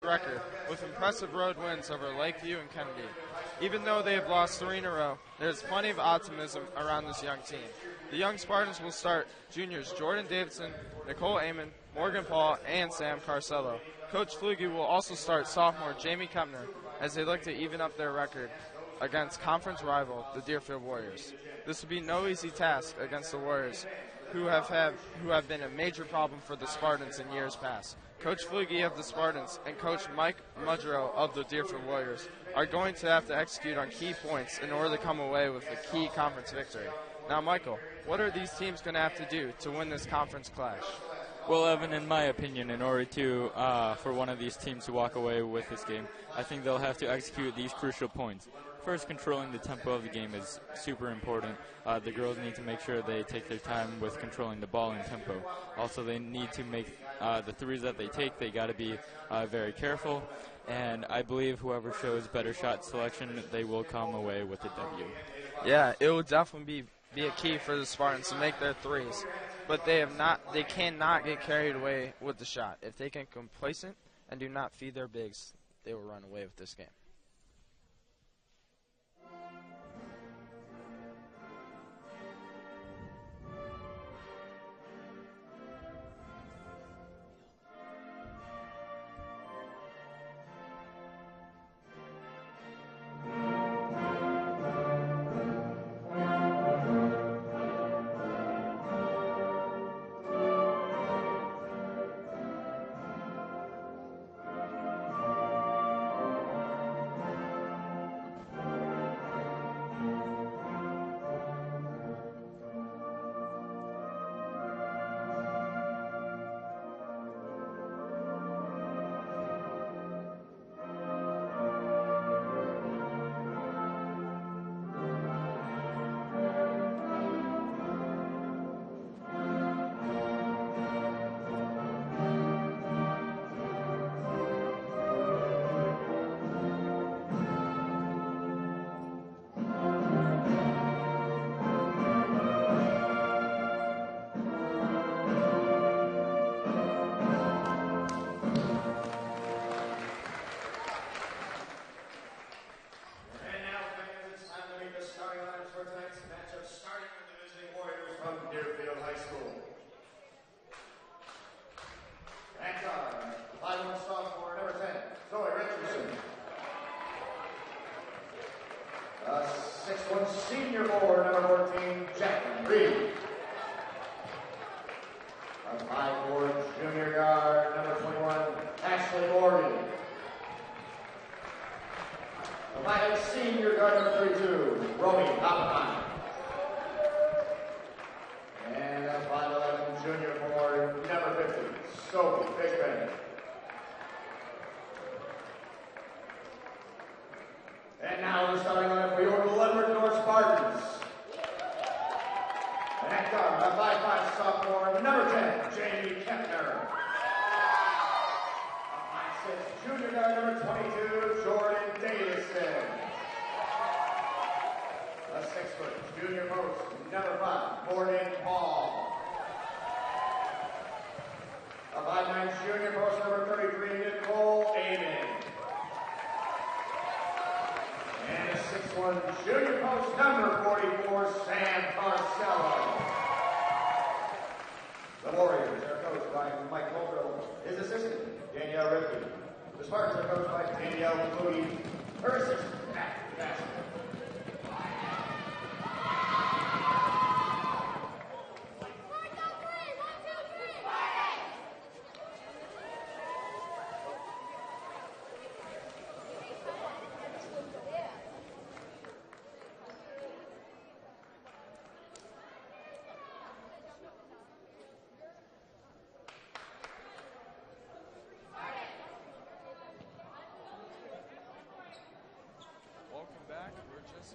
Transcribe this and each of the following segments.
record with impressive road wins over Lakeview and Kennedy. Even though they have lost 3 in a row, there's plenty of optimism around this young team. The young Spartans will start juniors Jordan Davidson, Nicole Amon, Morgan Paul, and Sam Carcello. Coach Flugie will also start sophomore Jamie Kempner as they look to even up their record against conference rival, the Deerfield Warriors. This will be no easy task against the Warriors, who have been a major problem for the Spartans in years past. Coach Flugie of the Spartans and Coach Mike Mudrow of the Deerfield Warriors are going to have to execute on key points in order to come away with a key conference victory. Now, Michael, what are these teams going to have to do to win this conference clash? Well, Evan, in my opinion, in order to for one of these teams to walk away with this game, I think they'll have to execute these crucial points. First, controlling the tempo of the game is super important. The girls need to make sure they take their time with controlling the ball and tempo. Also, they need to make the threes that they take, they got to be very careful. And I believe whoever shows better shot selection, they will come away with a W. Yeah, it will definitely be a key for the Spartans to make their threes. But they cannot get carried away with the shot. If they get complacent and do not feed their bigs, they will run away with this game. Senior forward, number 14, Jacqueline Reed. A 5'4" junior guard, number 21, Ashley Morgan. A 5'8" senior guard, number 32, Romy Oppenheim. And a 5'11" junior forward, number 50, Sophie Bigben. And now we're starting on it for your Glenbrook North Spartans. And at guard, a 5'5" sophomore, number 10, Jamie Kempner. A 5'6" junior guard, number 22, Jordan Davison. A 6' junior post, number 5, Morgan Paul. A 5'9" junior post, number 33, Nicole Amon. And a 6'1" junior post, number 44, Sam Carcello. The Warriors are coached by Mike Mulgrew, his assistant, Danielle Ripke. The Spartans are coached by Danielle Flutie, her assistant, Matt Bassett.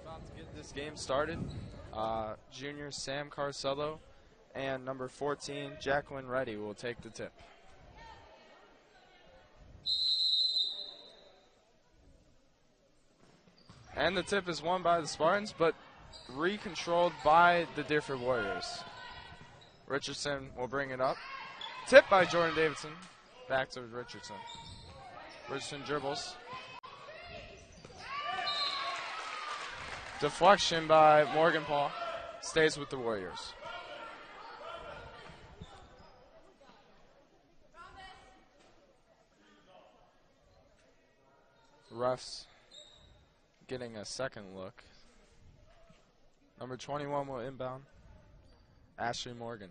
About to get this game started. Junior Sam Carcello and number 14 Jacqueline Reddy will take the tip. And the tip is won by the Spartans, but recontrolled by the Deerfield Warriors. Richardson will bring it up. Tip by Jordan Davidson. Back to Richardson. Richardson dribbles. Deflection by Morgan Paul. Stays with the Warriors. Refs getting a second look. Number 21 will inbound. Ashley Morgan.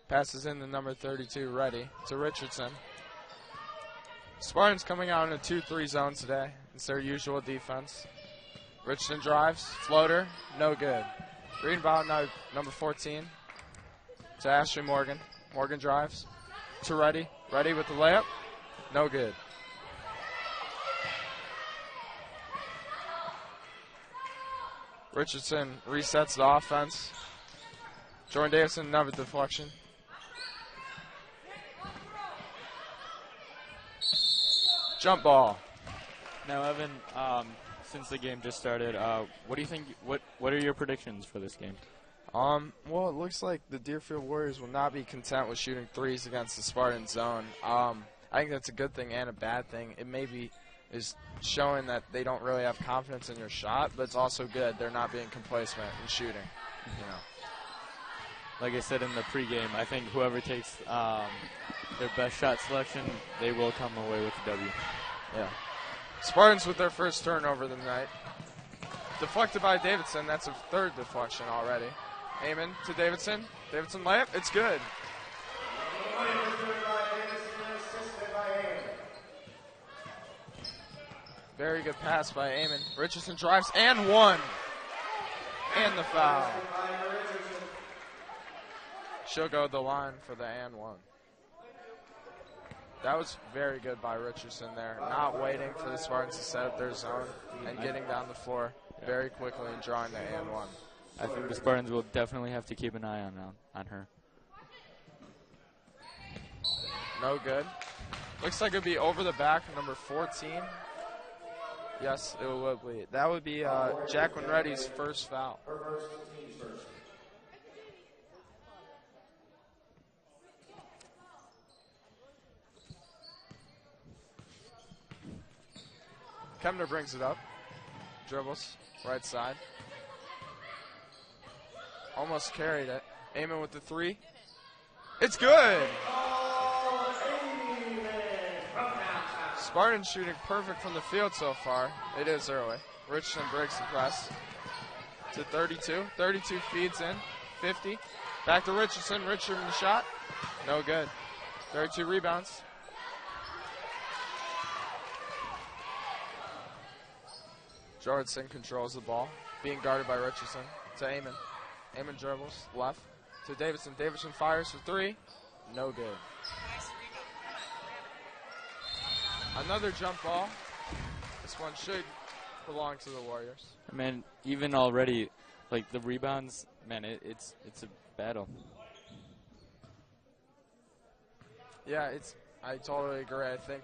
Passes in the number 32, Ready, to Richardson. Spartans coming out in a 2-3 zone today. It's their usual defense. Richardson drives, floater, no good. Rebound now, number 14, to Ashley Morgan. Morgan drives, to Ready. Ready with the layup, no good. Richardson resets the offense. Jordan Davison, another deflection. Jump ball. Now, Evan, since the game just started, what do you think? What are your predictions for this game? Well, it looks like the Deerfield Warriors will not be content with shooting threes against the Spartan zone. I think that's a good thing and a bad thing. It maybe is showing that they don't really have confidence in your shot, but it's also good they're not being complacent in shooting. You know. Like I said in the pregame, I think whoever takes their best shot selection, they will come away with the W. Yeah. Spartans with their first turnover of the night. Deflected by Davidson. That's a third deflection already. Amon to Davidson. Davidson layup. It's good. Very good pass by Amon. Richardson drives and one. And the foul. She'll go to the line for the and one. That was very good by Richardson there. Not waiting for the Spartans to set up their zone and getting down the floor very quickly and drawing the and one. I think the Spartans will definitely have to keep an eye on her. No good. Looks like it'll be over the back, number 14. Yes, it will be. That would be Jacqueline Reddy's first foul. Kemner brings it up. Dribbles. Right side. Almost carried it. Amon with the three. It's good! Spartans shooting perfect from the field so far. It is early. Richardson breaks the press to 32. 32 feeds in. 50. Back to Richardson. Richardson the shot. No good. 32 rebounds. Jordan controls the ball. Being guarded by Richardson. To Amon. Amon dribbles. Left. To Davidson. Davidson fires for three. No good. Another jump ball. This one should belong to the Warriors. Man, even already, like the rebounds, man, it's a battle. Yeah, I totally agree. I think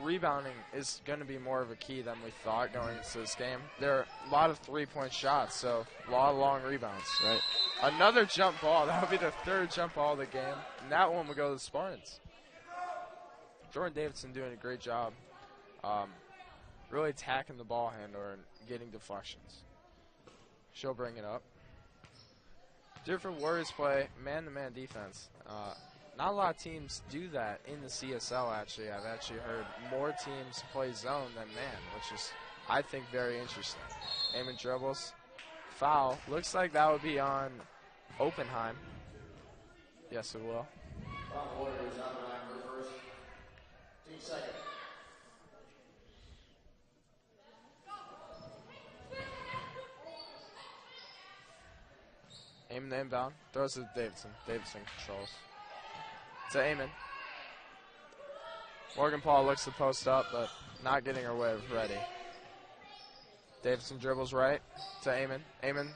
rebounding is going to be more of a key than we thought going into this game. There are a lot of three-point shots, so a lot of long rebounds. Right. Another jump ball. That would be the third jump ball of the game. And that one would go to the Spartans. Jordan Davidson doing a great job really attacking the ball handler and getting deflections. She'll bring it up. Deerfield Warriors play man-to-man defense. Not a lot of teams do that in the CSL, actually. I've actually heard more teams play zone than man, which is, I think, very interesting. Amon dribbles. Foul. Looks like that would be on Oppenheim. Yes, it will. Warriors on the line for first. Team second. Amon the inbound. Throws it to Davidson. Davidson controls. To Amon. Morgan Paul looks to post up, but not getting her way with Ready. Davidson dribbles right to Amon. Amon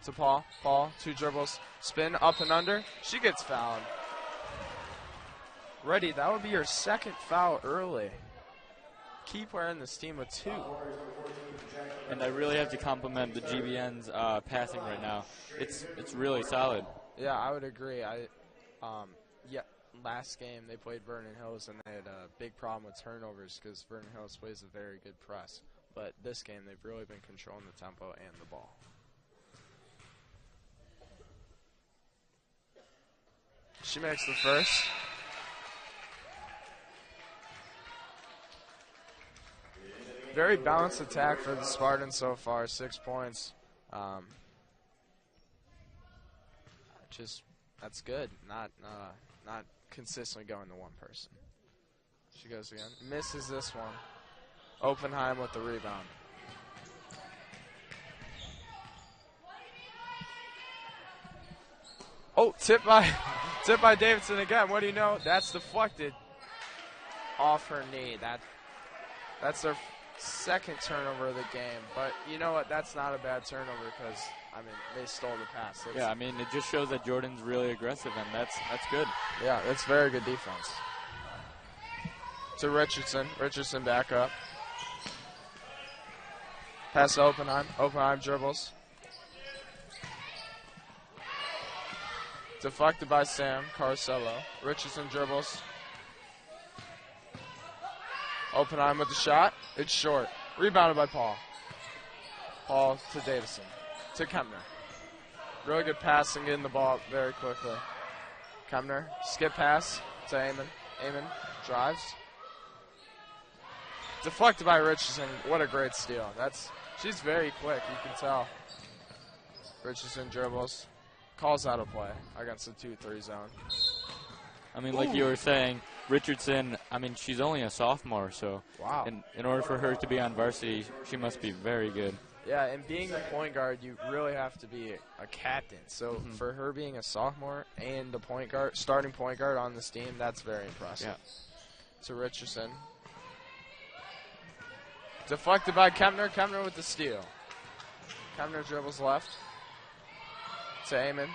to Paul. Paul, two dribbles. Spin up and under. She gets fouled. Ready, that would be your second foul early. Key player in this team with two. And I really have to compliment the GBN's passing right now. It's really solid. Yeah, I would agree. Yeah, last game they played Vernon Hills, and they had a big problem with turnovers because Vernon Hills plays a very good press. But this game, they've really been controlling the tempo and the ball. She makes the first. Very balanced attack for the Spartans so far, 6 points. That's good. Not consistently going to one person. She goes again. Misses this one. Oppenheim with the rebound. Oh, tip by Davidson again. What do you know? That's deflected off her knee. That's their second turnover of the game. But you know what? That's not a bad turnover because, I mean, they stole the pass. Yeah, I mean, it just shows that Jordan's really aggressive, and that's good. Yeah, that's very good defense. To Richardson. Richardson back up. Pass to Oppenheim. Oppenheim dribbles. Deflected by Sam Carcello. Richardson dribbles. Oppenheim with the shot. It's short. Rebounded by Paul. Paul to Davison. To Kempner. Really good passing, getting the ball very quickly. Kempner. Skip pass to Eamon. Eamon drives. Deflected by Richardson. What a great steal. She's very quick, you can tell. Richardson dribbles. Calls out a play against the 2-3 zone. I mean, like you were saying, Richardson, I mean, she's only a sophomore, so wow. In order for her to be on varsity, she must be very good. Yeah, and being the point guard, you really have to be a captain. So for her being a sophomore and the point guard, starting point guard on this team, that's very impressive. Yeah. To Richardson. Deflected by Kempner. Kempner with the steal. Kempner dribbles left. To Eamon.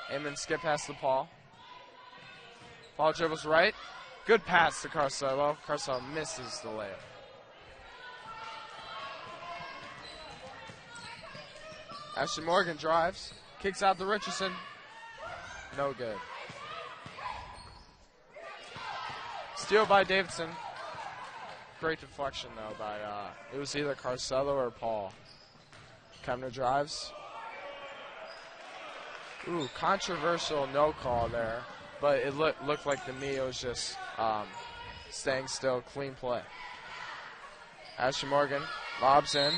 Eamon skip past to Paul. Paul dribbles right. Good pass to Carcello. Carcello misses the layup. Ashley Morgan drives. Kicks out to Richardson. No good. Steal by Davidson. Great deflection, though, by it was either Carcello or Paul. Kempner drives. Ooh, controversial no call there, but it looked like the knee was just staying still. Clean play. Ashley Morgan lobs in.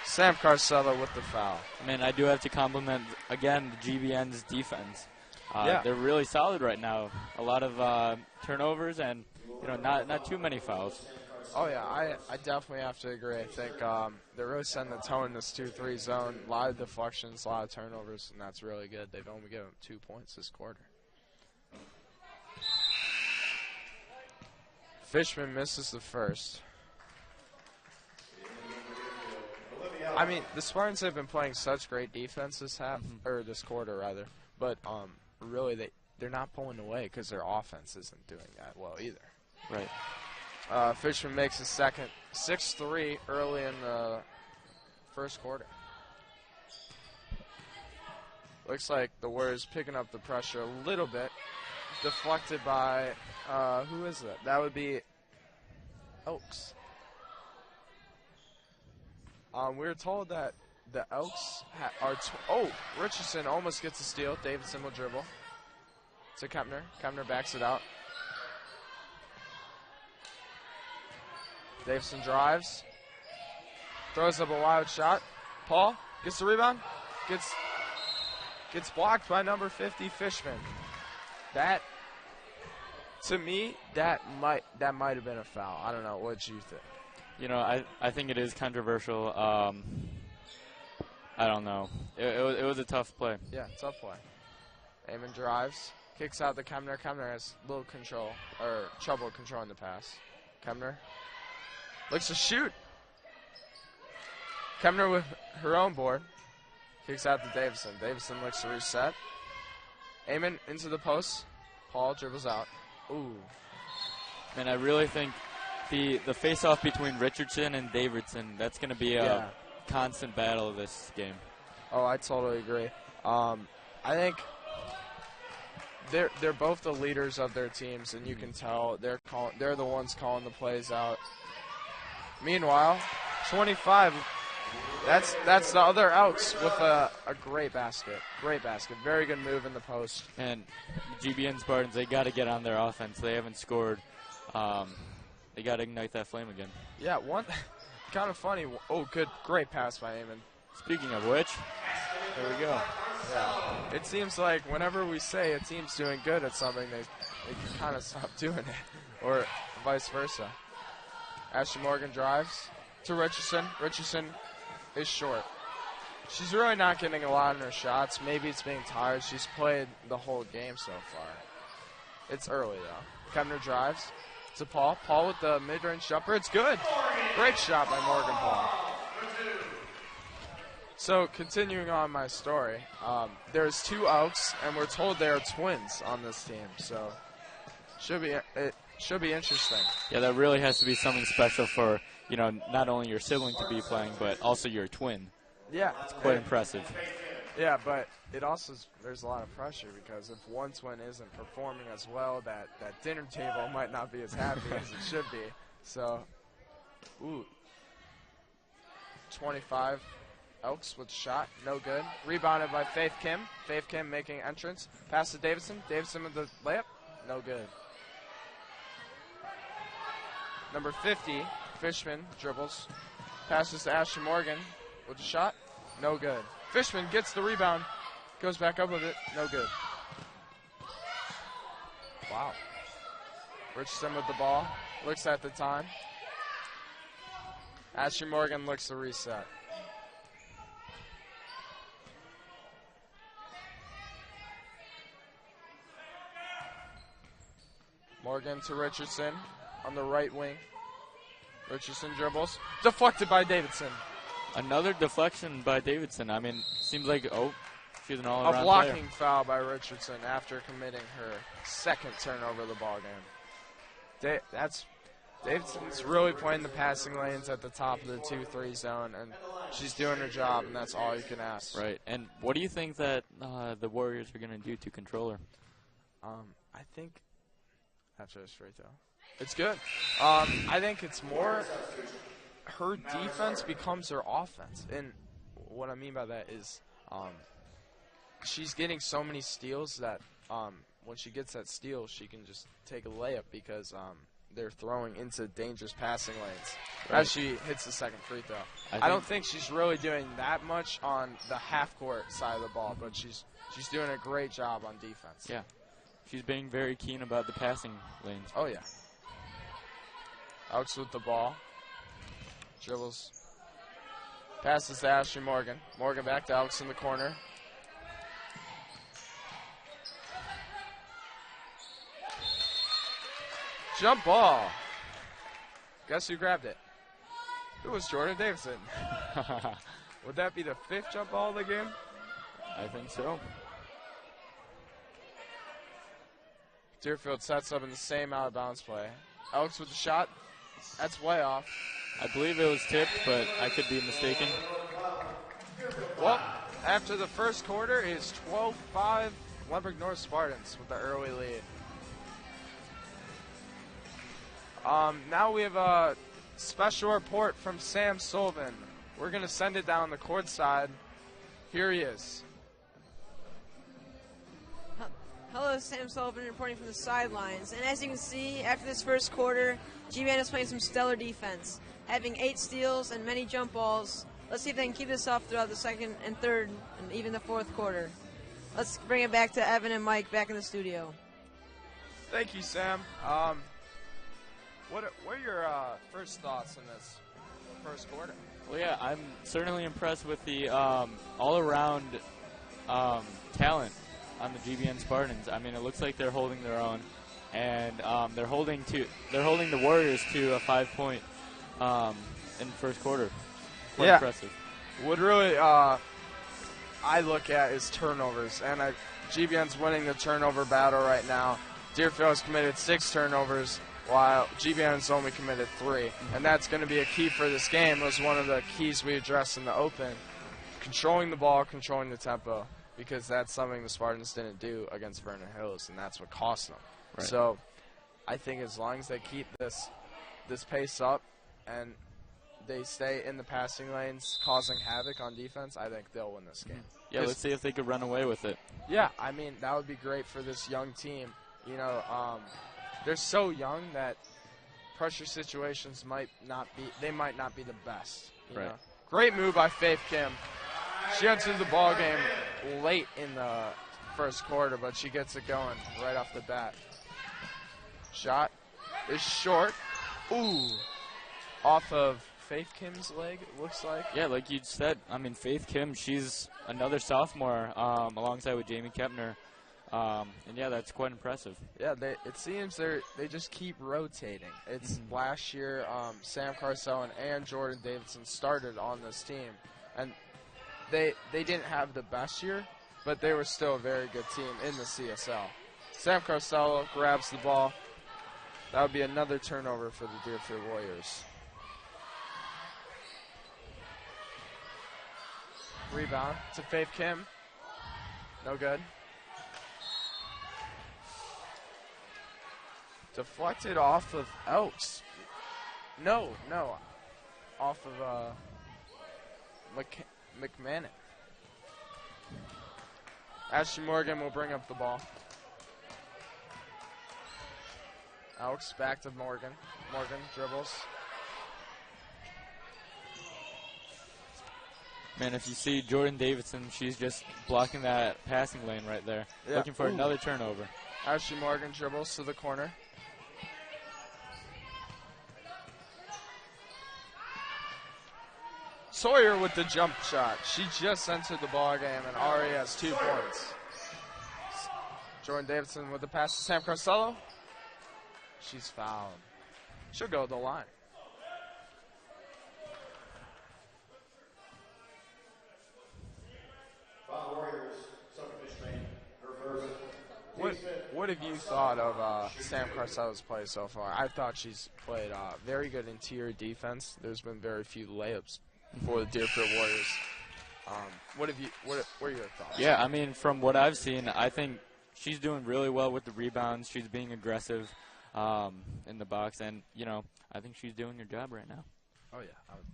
Sam Carcello with the foul. I mean, I do have to compliment, again, the GVN's defense. They're really solid right now. A lot of turnovers and, not too many fouls. Oh, yeah, I definitely have to agree. I think they're really setting the tone in this 2-3 zone. A lot of deflections, a lot of turnovers, and that's really good. They've only given 2 points this quarter. Fishman misses the first. I mean, the Spartans have been playing such great defense this or this quarter, rather. But really, they're not pulling away because their offense isn't doing that well either. Right. Fishman makes his second, 6-3 early in the first quarter. Looks like the Warriors picking up the pressure a little bit. Deflected by, who is it? That would be Oaks. We were told that the Elks are. Richardson almost gets a steal. Davidson will dribble to Kempner. Kempner backs it out. Davidson drives. Throws up a wild shot. Paul gets the rebound. Gets blocked by number 50, Fishman. That, to me, that might have been a foul. I don't know. What did you think? I think it is controversial. I don't know. It was a tough play. Yeah, tough play. Eamon drives. Kicks out to Kempner. Kempner has little control, or trouble controlling the pass. Kempner looks to shoot. Kempner with her own board. Kicks out to Davison. Davison looks to reset. Eamon into the post. Paul dribbles out. Ooh. And I really think the face-off between Richardson and Davidson, that's going to be a constant battle this game. Oh, I totally agree. I think they're both the leaders of their teams, and you can tell they're the ones calling the plays out. Meanwhile, 25. That's the other Elks with a great basket. Great basket. Very good move in the post. And GBN Spartans, they got to get on their offense. They haven't scored. They got to ignite that flame again. Yeah, one kind of funny. Oh, great pass by Eamon. Speaking of which, there we go. Yeah. It seems like whenever we say a team's doing good at something, they kind of stop doing it, or vice versa. Ashley Morgan drives to Richardson. Richardson is short. She's really not getting a lot in her shots. Maybe it's being tired. She's played the whole game so far. It's early, though. Kemner drives to Paul. Paul with the mid-range jumper. It's good. Great shot by Morgan Paul. So, continuing on my story, there's 2 Elks, and we're told they are twins on this team. So, it should be interesting. Yeah, that really has to be something special for, not only your sibling to be playing, but also your twin. Yeah. It's quite impressive. Yeah, but it also there's a lot of pressure because if one twin isn't performing as well, that dinner table might not be as happy as it should be. So, 25 Elks with a shot, no good. Rebounded by Faith Kim. Faith Kim making entrance. Pass to Davidson. Davidson with the layup, no good. Number 50, Fishman dribbles. Passes to Ashley Morgan with a shot, no good. Fishman gets the rebound, goes back up with it, no good. Wow. Richardson with the ball, looks at the time. Ashley Morgan looks to reset. Morgan to Richardson on the right wing. Richardson dribbles, deflected by Davidson. Another deflection by Davidson. I mean, seems like, she's an all-around player. A blocking foul by Richardson after committing her second turnover of the ball game. Davidson's really playing the passing lanes at the top of the 2-3 zone, and she's doing her job, and that's all you can ask. Right. And what do you think that the Warriors are going to do to control her? I think after this free throw, it's good. I think it's more her defense becomes her offense, and what I mean by that is she's getting so many steals that when she gets that steal, she can just take a layup because they're throwing into dangerous passing lanes as she hits the second free throw. I don't think she's really doing that much on the half-court side of the ball, but she's doing a great job on defense. Yeah. She's being very keen about the passing lanes. Oh, yeah. Elks with the ball. Dribbles. Passes to Ashley Morgan. Morgan back to Elks in the corner. Jump ball. Guess who grabbed it? It was Jordan Davidson. Would that be the 5th jump ball of the game? I think so. Deerfield sets up in the same out-of-bounds play. Elks with the shot. That's way off. I believe it was tipped, but I could be mistaken. Well, after the first quarter is 12-5 Glenbrook North Spartans with the early lead. Now we have a special report from Sam Sullivan. We're going to send it down the court side. Here he is. Hello, Sam Sullivan reporting from the sidelines. And as you can see, after this first quarter, GBN is playing some stellar defense, having 8 steals and many jump balls. Let's see if they can keep this up throughout the second and third and even the fourth quarter. Let's bring it back to Evan and Mike back in the studio. Thank you, Sam. What are your first thoughts on this first quarter? Well, yeah, I'm certainly impressed with the all-around talent on the GBN Spartans. I mean, it looks like they're holding their own, and they're holding the Warriors to a 5-point in the first quarter. Quite impressive. What really I look at is turnovers, and GBN's winning the turnover battle right now. Deerfield has committed 6 turnovers, while GBN's only committed 3, and that's going to be a key for this game. It was one of the keys we addressed in the open, controlling the ball, controlling the tempo. because that's something the Spartans didn't do against Vernon Hills, and that's what cost them. Right. So I think as long as they keep this pace up and they stay in the passing lanes causing havoc on defense, I think they'll win this game. Yeah, let's see if they could run away with it. Yeah, I mean, that would be great for this young team. You know, they're so young that pressure situations might not be the best. You know? Great move by Faith Kim. She entered the ball game late in the first quarter, but she gets it going right off the bat. Shot is short. Ooh. Off of Faith Kim's leg, it looks like. Yeah, like you said, I mean, Faith Kim, she's another sophomore alongside with Jamie Kepner. And, yeah, that's quite impressive. Yeah, it seems they just keep rotating. It's last year, Sam Carcel and Jordan Davidson started on this team. And they didn't have the best year, but they were still a very good team in the CSL. Sam Carcel grabs the ball. That would be another turnover for the Deerfield Warriors. Rebound to Faith Kim. No good. Deflected off of Elks. No. Off of McMahon. Ashley Morgan will bring up the ball. Elks back to Morgan. Morgan dribbles. Man, if you see Jordan Davidson, she's just blocking that passing lane right there. Yeah. Looking for another turnover. Ashley Morgan dribbles to the corner. Sawyer with the jump shot. She just entered the ball game and already has 2 points. Jordan Davidson with the pass to Sam Carcelo. She's fouled. She'll go to the line. What have you thought of Sam Carcelo's play so far? I thought she's played very good interior defense. There's been very few layups for the Deerfield Warriors. What are your thoughts? Yeah, I mean, from what I've seen, I think she's doing really well with the rebounds. She's being aggressive in the box, and, you know, I think she's doing her job right now. Oh, yeah. I would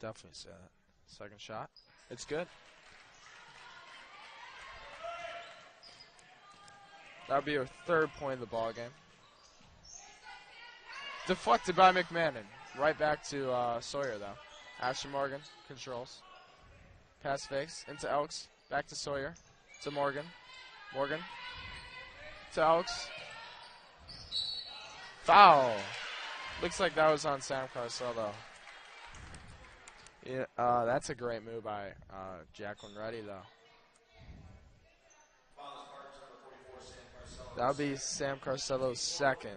definitely say that. Second shot. It's good. That would be her 3rd point of the ball game. Deflected by McMahon. Right back to Sawyer, though. Ashley Morgan controls. Pass fakes into Elks. Back to Sawyer. To Morgan. Morgan. To Elks. Foul. Looks like that was on Sam Carcel, though. Yeah, that's a great move by Jacqueline Reddy, though. That'll be Sam Carcelo's 2nd.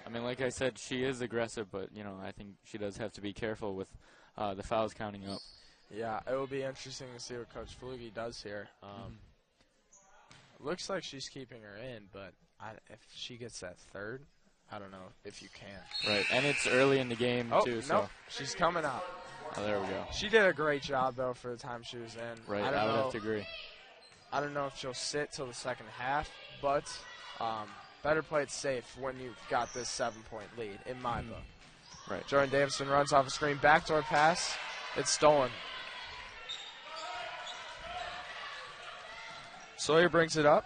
I mean, like I said, she is aggressive, but, you know, I think she does have to be careful with the fouls counting up. Yeah, it will be interesting to see what Coach Flugie does here. Looks like she's keeping her in, but if she gets that 3rd, I don't know if you can. Right, and it's early in the game, too. So. Nope, she's coming out. Oh, there we go. She did a great job, though, for the time she was in. Right, I would have to agree. I don't know if she'll sit till the second half, but better play it safe when you've got this 7-point lead, in my book. Right. Jordan Davidson runs off a screen, backdoor pass. It's stolen. Sawyer brings it up.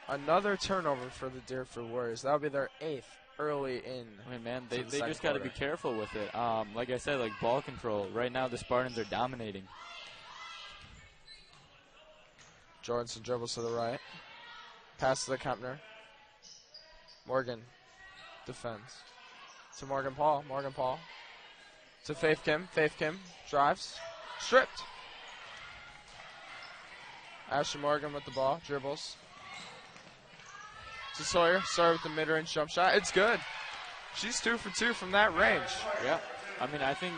Another turnover for the Deerfield Warriors. That'll be their 8th early in. I mean, man, they just got to be careful with it. Like I said, like ball control. Right now, the Spartans are dominating. Jordanson dribbles to the right. Pass to the Kempner. Morgan defends. To Morgan Paul. Morgan Paul. To Faith Kim. Faith Kim drives. Stripped. Ashley Morgan with the ball. Dribbles. To Sawyer. Sawyer with the mid-range jump shot. It's good. She's 2 for 2 from that range. Yeah. I mean, I think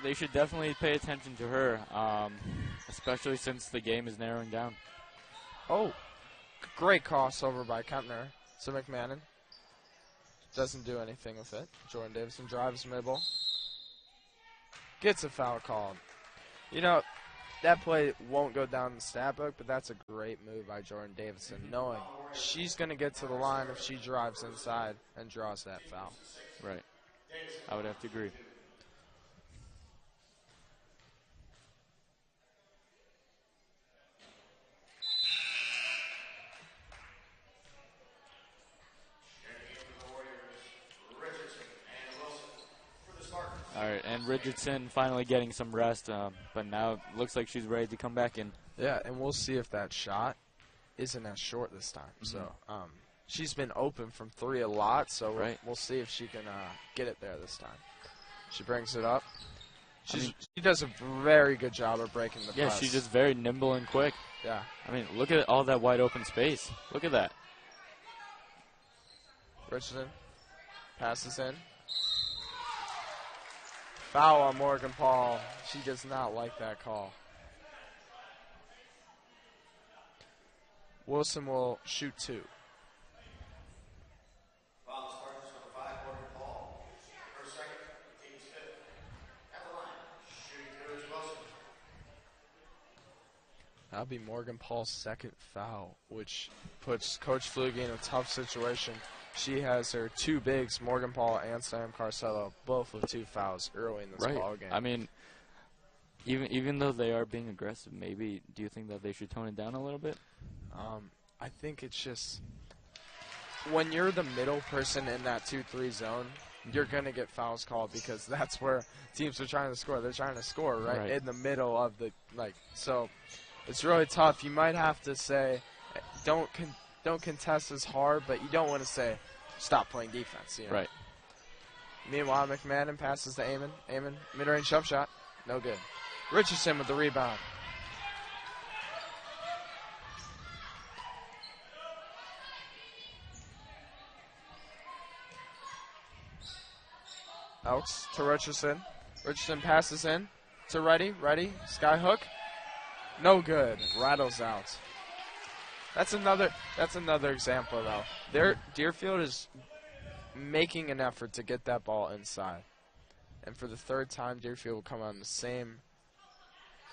they should definitely pay attention to her, especially since the game is narrowing down. Oh, great crossover by Kempner to McMahon. Doesn't do anything with it. Jordan Davidson drives middle. Gets a foul called. You know, that play won't go down in the stat book, but that's a great move by Jordan Davidson, knowing she's going to get to the line if she drives inside and draws that foul. Right. I would have to agree. All right, and Richardson finally getting some rest, but now it looks like she's ready to come back in. Yeah, and we'll see if that shot isn't as short this time. So she's been open from 3 a lot, so we'll see if she can get it there this time. She brings it up. She does a very good job of breaking the press. Yeah, she's just very nimble and quick. Yeah. I mean, look at all that wide open space. Look at that. Richardson passes in. Foul on Morgan Paul. She does not like that call. Wilson will shoot 2. That'll be Morgan Paul's second foul, which puts Coach Fluge in a tough situation. She has her 2 bigs, Morgan Paul and Sam Carcello, both with 2 fouls early in this ball game. I mean, even though they are being aggressive, maybe do you think that they should tone it down a little bit? I think it's just when you're the middle person in that 2-3 zone, you're going to get fouls called because that's where teams are trying to score. They're trying to score right in the middle of the so it's really tough. You might have to say don't contest as hard, but you don't want to say stop playing defense. You know? Right. Meanwhile, McMahon passes to Amon. Amon, mid-range jump shot. No good. Richardson with the rebound. Elks to Richardson. Richardson passes in to Reddy. Reddy, sky hook. No good. Rattles out. That's another example, though. Deerfield is making an effort to get that ball inside. And for the 3rd time, Deerfield will come on the same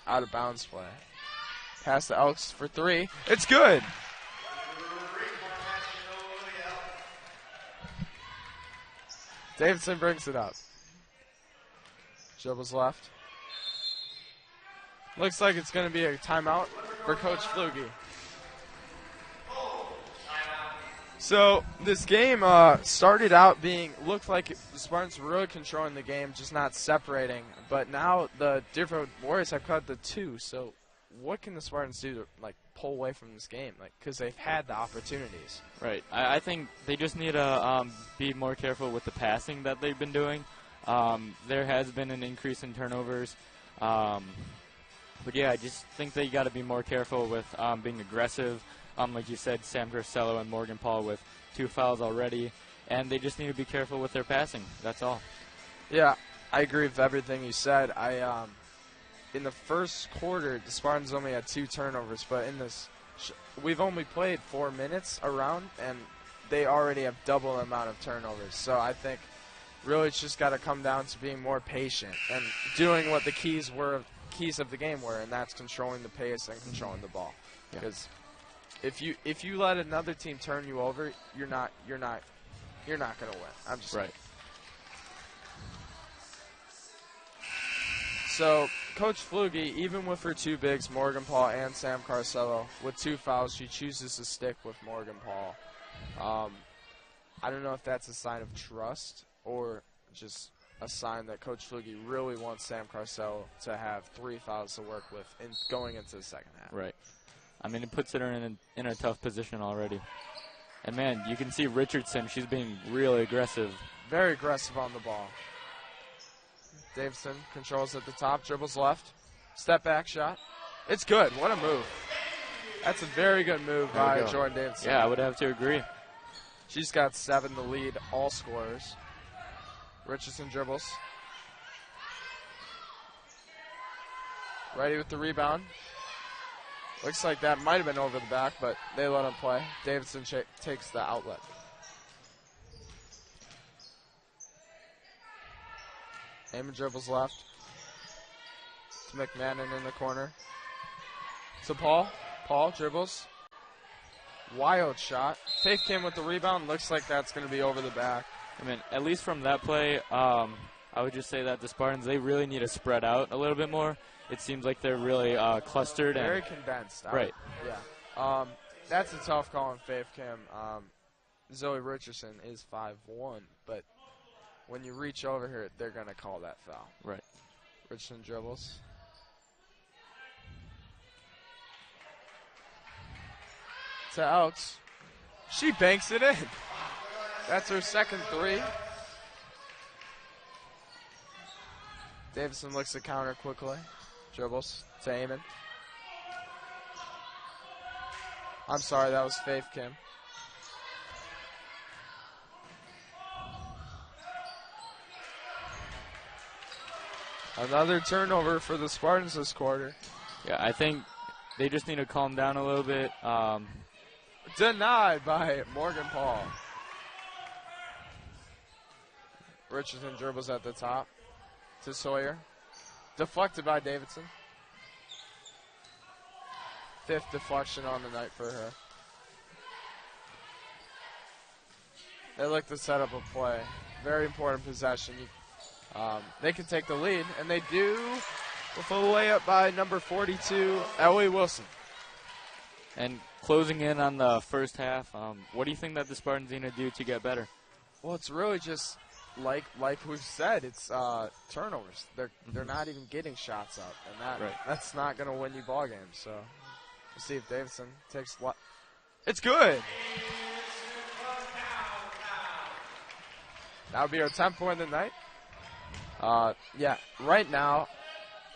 out-of-bounds play. Pass the Elks for 3. It's good! Davidson brings it up. Dribbles left. Looks like it's going to be a timeout for Coach Fluge. So this game started out looked like the Spartans were really controlling the game, just not separating. But now the Deerfield Warriors have cut the 2. So what can the Spartans do to pull away from this game? Because they've had the opportunities. Right. I think they just need to be more careful with the passing that they've been doing. There has been an increase in turnovers. But yeah, I just think that you got to be more careful with being aggressive. Like you said, Sam Carcello and Morgan Paul with 2 fouls already, and they just need to be careful with their passing. That's all. Yeah, I agree with everything you said. In the first quarter, the Spartans only had 2 turnovers, but in this, we've only played 4 minutes around, and they already have double the amount of turnovers. So I think really it's just got to come down to being more patient and doing what the keys of the game were, and that's controlling the pace and controlling the ball. Because if you let another team turn you over, you're not going to win. I'm just right. So Coach Fluge, even with her 2 bigs, Morgan Paul and Sam Carcello, with 2 fouls, she chooses to stick with Morgan Paul. I don't know if that's a sign of trust or just a sign that Coach Fluge really wants Sam Carcello to have 3 fouls to work with going into the second half. Right. I mean, it puts her in a tough position already. And, man, you can see Richardson. She's being really aggressive. Very aggressive on the ball. Davidson controls at the top, dribbles left. Step back shot. It's good. What a move. That's a very good move by Jordan Davidson. Yeah, I would have to agree. She's got 7 to lead all scorers. Richardson dribbles. Ready with the rebound. Looks like that might have been over the back, but they let him play. Davidson takes the outlet. Amon dribbles left. To McMahon in the corner. To Paul. Paul dribbles. Wild shot. Faith came with the rebound. Looks like that's going to be over the back. I mean, at least from that play, I would just say that the Spartans, they really need to spread out a little bit more. It seems like they're really clustered. Very condensed. Right. Yeah. That's a tough call in Faith Kim. Zoe Richardson is 5'1", but when you reach over here, they're going to call that foul. Right. Richardson dribbles. To Elks. She banks it in. That's her second three. Davidson looks to counter quickly. Dribbles to Amon. I'm sorry, that was Faith Kim. Another turnover for the Spartans this quarter. Yeah, I think they just need to calm down a little bit. Denied by Morgan Paul. Richardson dribbles at the top to Sawyer. Deflected by Davidson. Fifth deflection on the night for her. They look to set up a play. Very important possession. They can take the lead, and they do with a layup by number 42, Ellie Wilson. And closing in on the first half, what do you think that the Spartans need to do to get better? Well, it's really just like we've said, it's turnovers. They're not even getting shots up, and that's not going to win you ball games. So we'll see if Davidson takes what. It's good. That would be our 10th point of the night. Yeah, right now,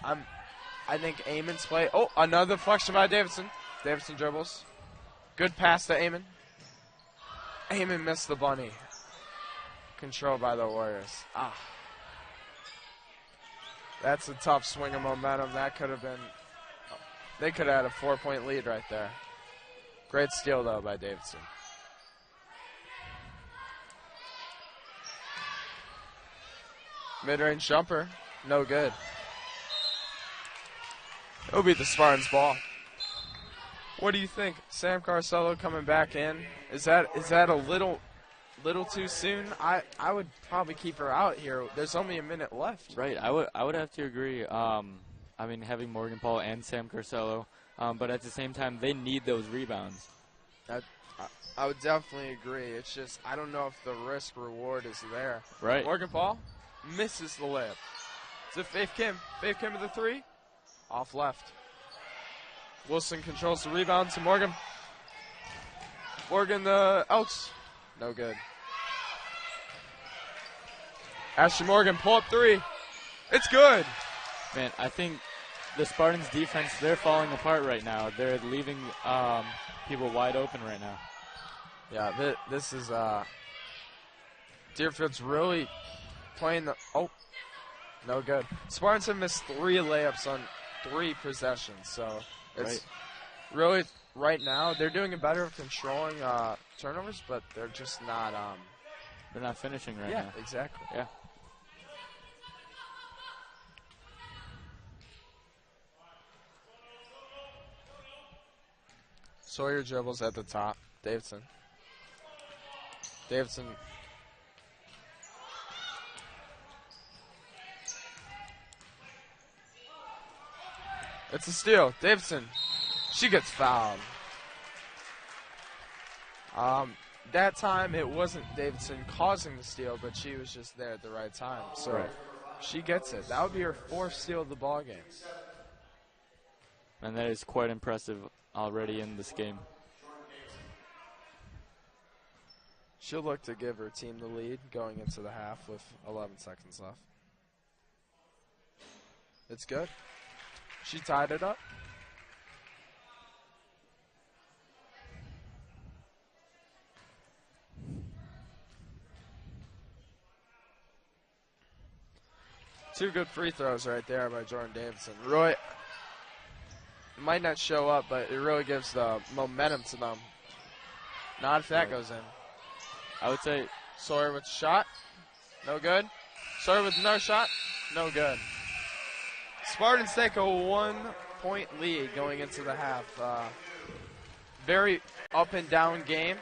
I think Amon's play. Oh, another deflection by Davidson. Davidson dribbles. Good pass to Amon. Amon missed the bunny. Controlled by the Warriors. That's a tough swing of momentum. That could have been. They could have had a 4-point lead right there. Great steal, though, by Davidson. Mid-range jumper. No good. It'll be the Spartans' ball. What do you think? Sam Carcello coming back in. Is that a little too soon? I would probably keep her out here. There's only a minute left. Right. I would have to agree. I mean, having Morgan Paul and Sam Carcello, but at the same time, they need those rebounds. I would definitely agree. It's just I don't know if the risk reward is there. Right. Morgan Paul misses the layup. To Faith Kim. Faith Kim with the three. Off left. Wilson controls the rebound to Morgan. Morgan the Elks. No good. Ashley Morgan, pull up three. It's good. Man, I think the Spartans' defense, they're falling apart right now. They're leaving people wide open right now. Yeah, this is Deerfield's really playing the. Oh, no good. Spartans have missed 3 layups on 3 possessions, so it's really right now they're doing a better of controlling turnovers, but they're just not. They're not finishing right now. Yeah, exactly. Yeah. Sawyer dribbles at the top. Davidson. It's a steal. Davidson. She gets fouled. That time it wasn't Davidson causing the steal, but she was just there at the right time. So she gets it. That would be her 4th steal of the ball game. And that is quite impressive already in this game. She'll look to give her team the lead going into the half with 11 seconds left. It's good. She tied it up. Two good free throws right there by Jordan Davidson. Roy might not show up, but it really gives the momentum to them. Not if that goes in. I would say Sawyer with a shot. No good. Sawyer with another shot. No good. Spartans take a 1-point lead going into the half. Very up and down game.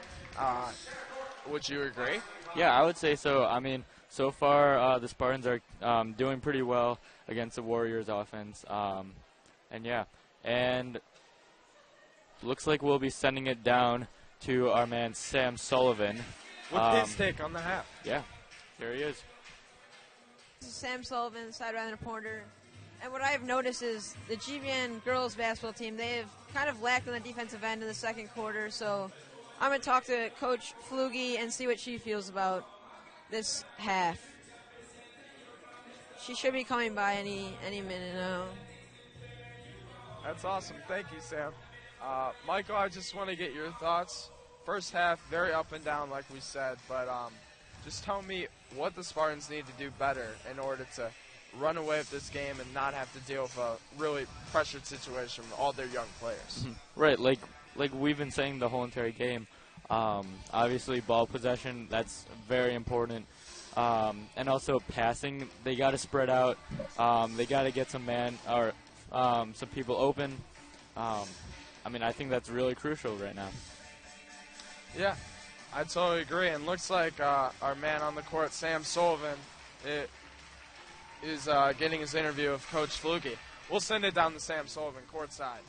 Would you agree? Yeah, I would say so. I mean, so far the Spartans are doing pretty well against the Warriors offense. And looks like we'll be sending it down to our man Sam Sullivan. With his take on the half. Yeah, here he is. This is Sam Sullivan, sideline reporter. And what I've noticed is the GVN girls basketball team, they have kind of lacked on the defensive end in the second quarter. So I'm going to talk to Coach Flugie and see what she feels about this half. She should be coming by any minute now. That's awesome. Thank you, Sam. Michael, I just want to get your thoughts. First half, very up and down, like we said, but just tell me what the Spartans need to do better in order to run away with this game and not have to deal with a really pressured situation with all their young players. Right, like we've been saying the whole entire game. Obviously, ball possession, that's very important. And also passing, they got to spread out. They got to get some people open. I think that's really crucial right now. Yeah, I totally agree. And looks like our man on the court, Sam Sullivan, is getting his interview with Coach Flugie. We'll send it down to Sam Sullivan, courtside.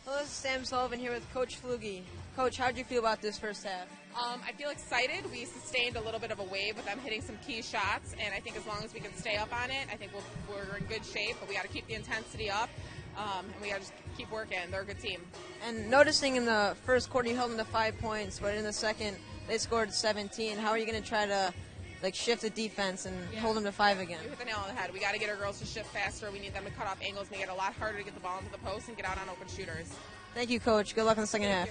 Hello, this is Sam Sullivan here with Coach Flugie. Coach, how did you feel about this first half? I feel excited. We sustained a little bit of a wave with them hitting some key shots, and I think as long as we can stay up on it, I think we're in good shape, but we got to keep the intensity up, and we got to just keep working. They're a good team. And noticing in the first quarter you held them to 5 points, but in the second they scored 17. How are you going to try to shift the defense and hold them to 5 again? You hit the nail on the head. We got to get our girls to shift faster. We need them to cut off angles, make it a lot harder to get the ball into the post and get out on open shooters. Thank you, Coach. Good luck in the second half.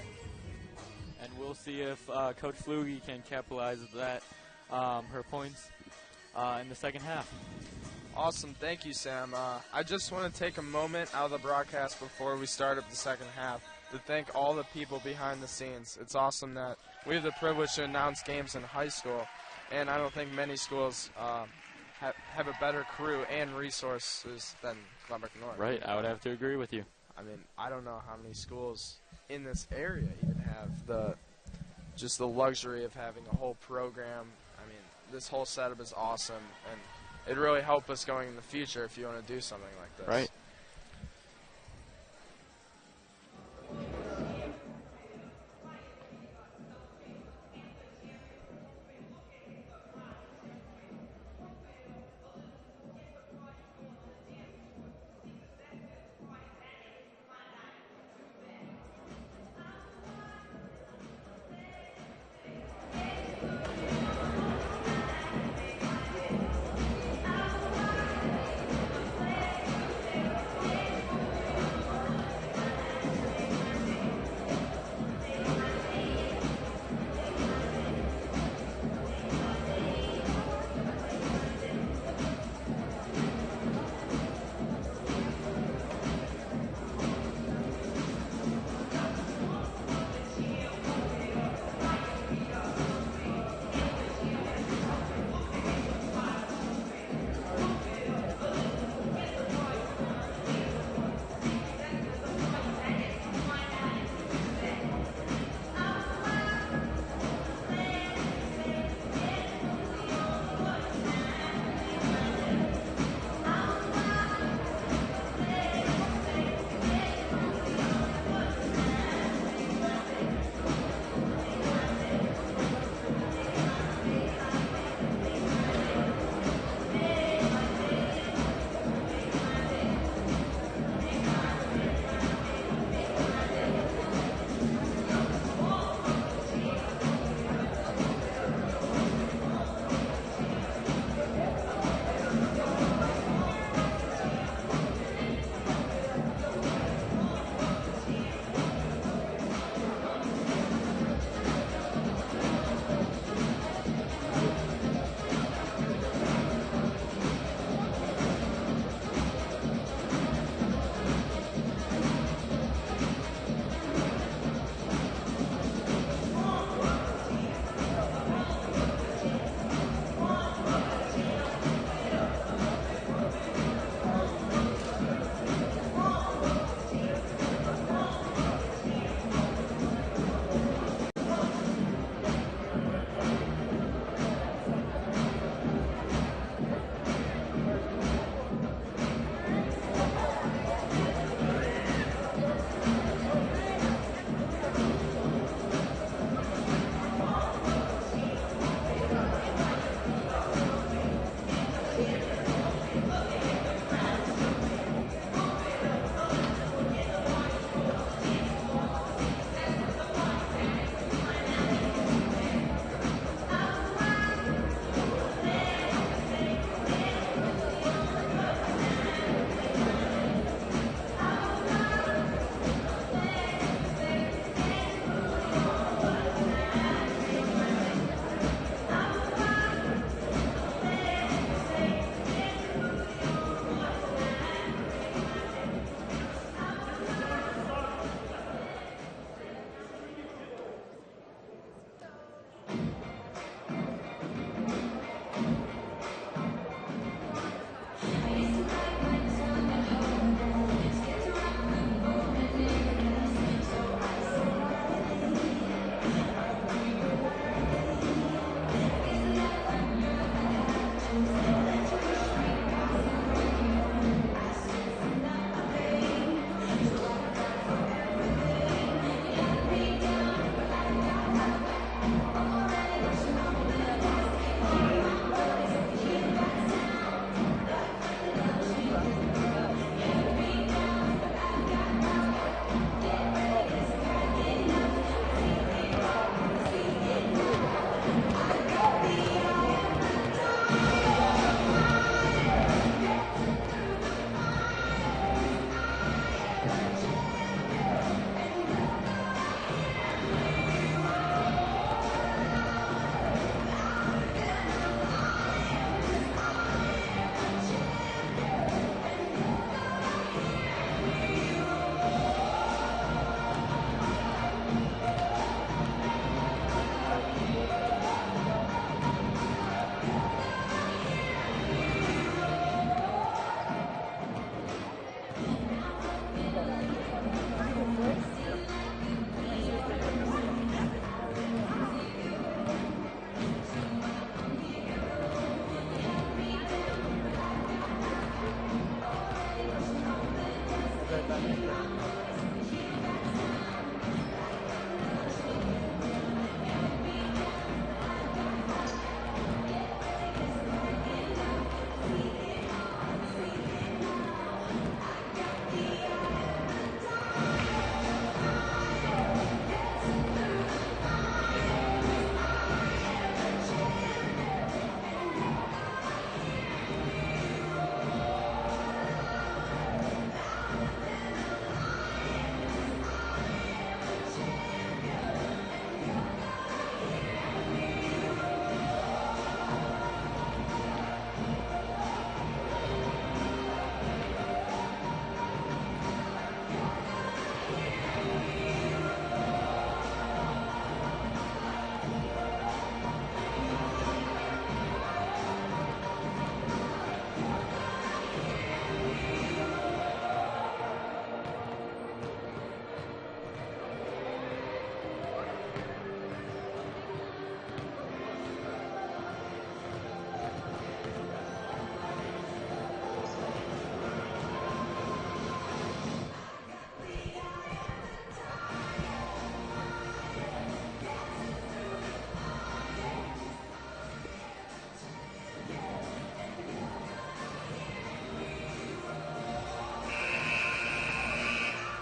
And we'll see if Coach Flugie can capitalize that, her points in the second half. Awesome. Thank you, Sam. I just want to take a moment out of the broadcast before we start up the second half to thank all the people behind the scenes. It's awesome that we have the privilege to announce games in high school, and I don't think many schools have a better crew and resources than Glenbrook North. Right, I would have to agree with you. I mean, I don't know how many schools in this area even have the luxury of having a whole program. I mean, this whole setup is awesome, and it'd really help us going in the future if you want to do something like this. Right.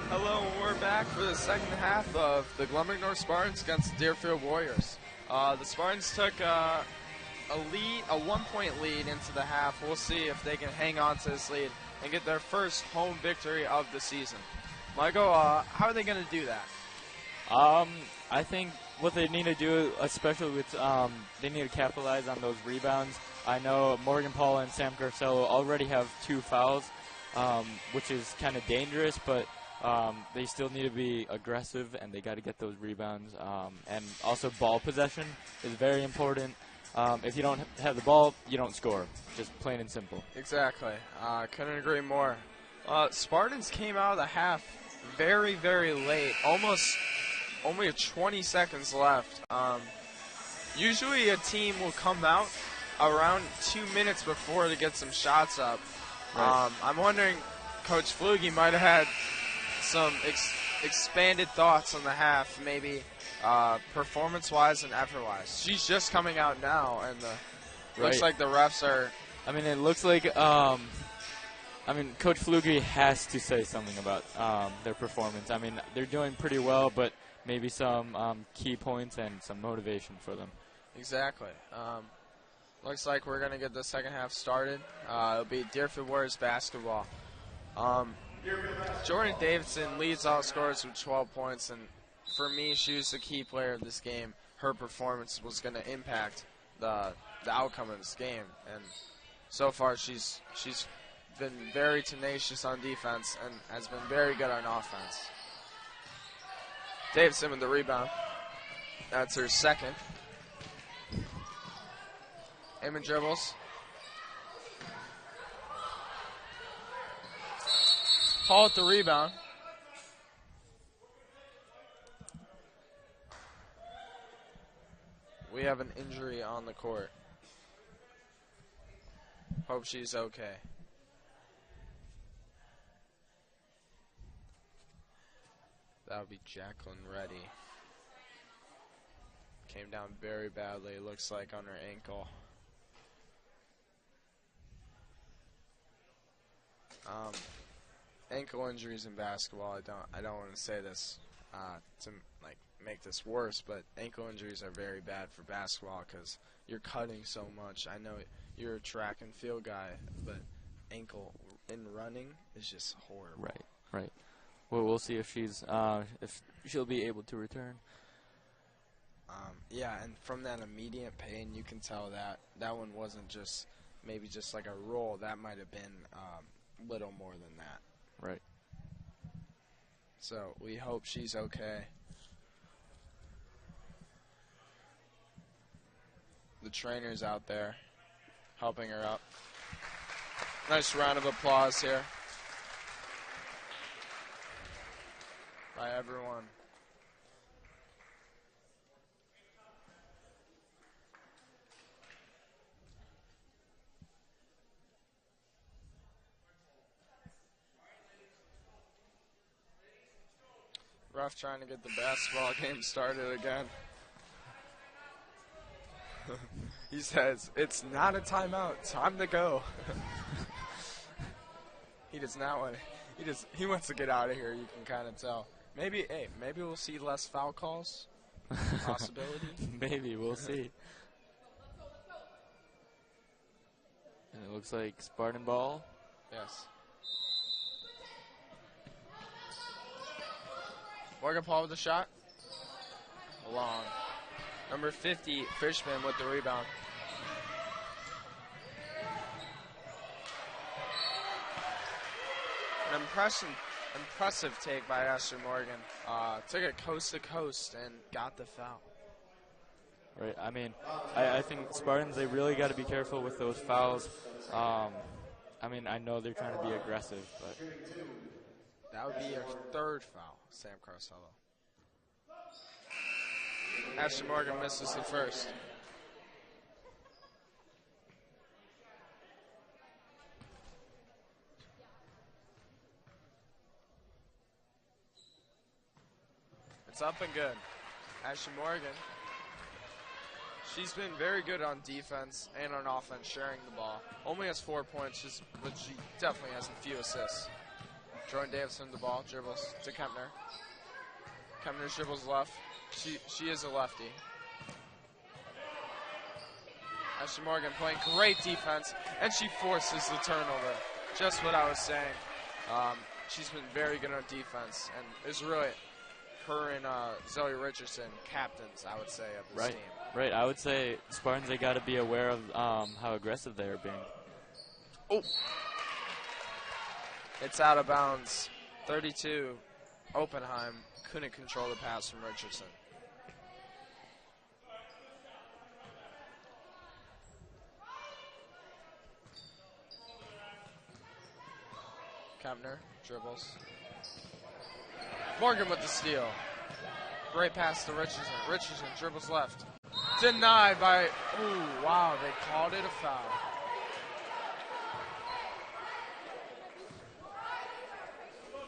Hello, we're back for the second half of the Glenbrook North Spartans against the Deerfield Warriors. The Spartans took a 1-point lead into the half. We'll see if they can hang on to this lead and get their first home victory of the season. Michael, how are they going to do that? I think what they need to do, especially with, they need to capitalize on those rebounds. I know Morgan Paul and Sam Garcello already have 2 fouls, which is kind of dangerous, but they still need to be aggressive, and they got to get those rebounds. And also ball possession is very important. If you don't have the ball, you don't score. Just plain and simple. Exactly. Couldn't agree more. Spartans came out of the half very, very late, only 20 seconds left. Usually a team will come out around 2 minutes before to get some shots up. Right. I'm wondering, Coach Flugie might have had some expanded thoughts on the half, maybe performance-wise and effort-wise. She's just coming out now, and looks like the refs are... I mean, it looks like... Coach Flugie has to say something about their performance. I mean, they're doing pretty well, but maybe some key points and some motivation for them. Exactly. Looks like we're going to get the second half started. It'll be Deerfield Warriors basketball. Jordan Davidson leads all scorers with 12 points, and for me, she was the key player of this game. Her performance was going to impact the outcome of this game, and so far she's been very tenacious on defense and has been very good on offense. Davidson with the rebound. That's her second. Eamon dribbles. Paul at the rebound. We have an injury on the court. Hope she's okay. That would be Jacqueline Reddy. Came down very badly, looks like, on her ankle. Ankle injuries in basketball, I don't want to say this to make this worse, but ankle injuries are very bad for basketball because you're cutting so much. I know you're a track and field guy, but ankle in running is just horrible. Right. Well, we'll see if she'll be able to return. Yeah, and from that immediate pain, you can tell that one wasn't just maybe just like a roll. That might have been little more than that. Right. So we hope she's okay. The trainer's out there helping her up. Nice round of applause here by everyone. Ref trying to get the basketball game started again. He says, "It's not a timeout. Time to go." He does not want to. He wants to get out of here. You can kind of tell. Maybe we'll see less foul calls. Possibility. Maybe we'll see. And it looks like Spartan ball. Yes. Morgan Paul with the shot. Long. Number 50, Fishman with the rebound. An impressive take by Ashley Morgan. Took it coast to coast and got the foul. Right. I mean, I think Spartans, they really got to be careful with those fouls. I mean, I know they're trying to be aggressive, but that would be your third foul, Sam Carcello. Ashley Morgan misses the first. It's up and good. Ashley Morgan, she's been very good on defense and on offense, sharing the ball. Only has 4 points, but she definitely has a few assists. Jordan Davidson the ball, dribbles to Kempner. Kempner dribbles left. She is a lefty. Ashley Morgan playing great defense, and she forces the turnover. Just what I was saying. She's been very good on defense, and it's really her and Zoe Richardson, captains, I would say, of this team. Right. I would say Spartans, they got to be aware of how aggressive they are being. Oh. It's out of bounds. 32, Oppenheim couldn't control the pass from Richardson. Kempner dribbles. Morgan with the steal. Great pass to Richardson. Richardson dribbles left. Denied by, ooh, wow, they called it a foul.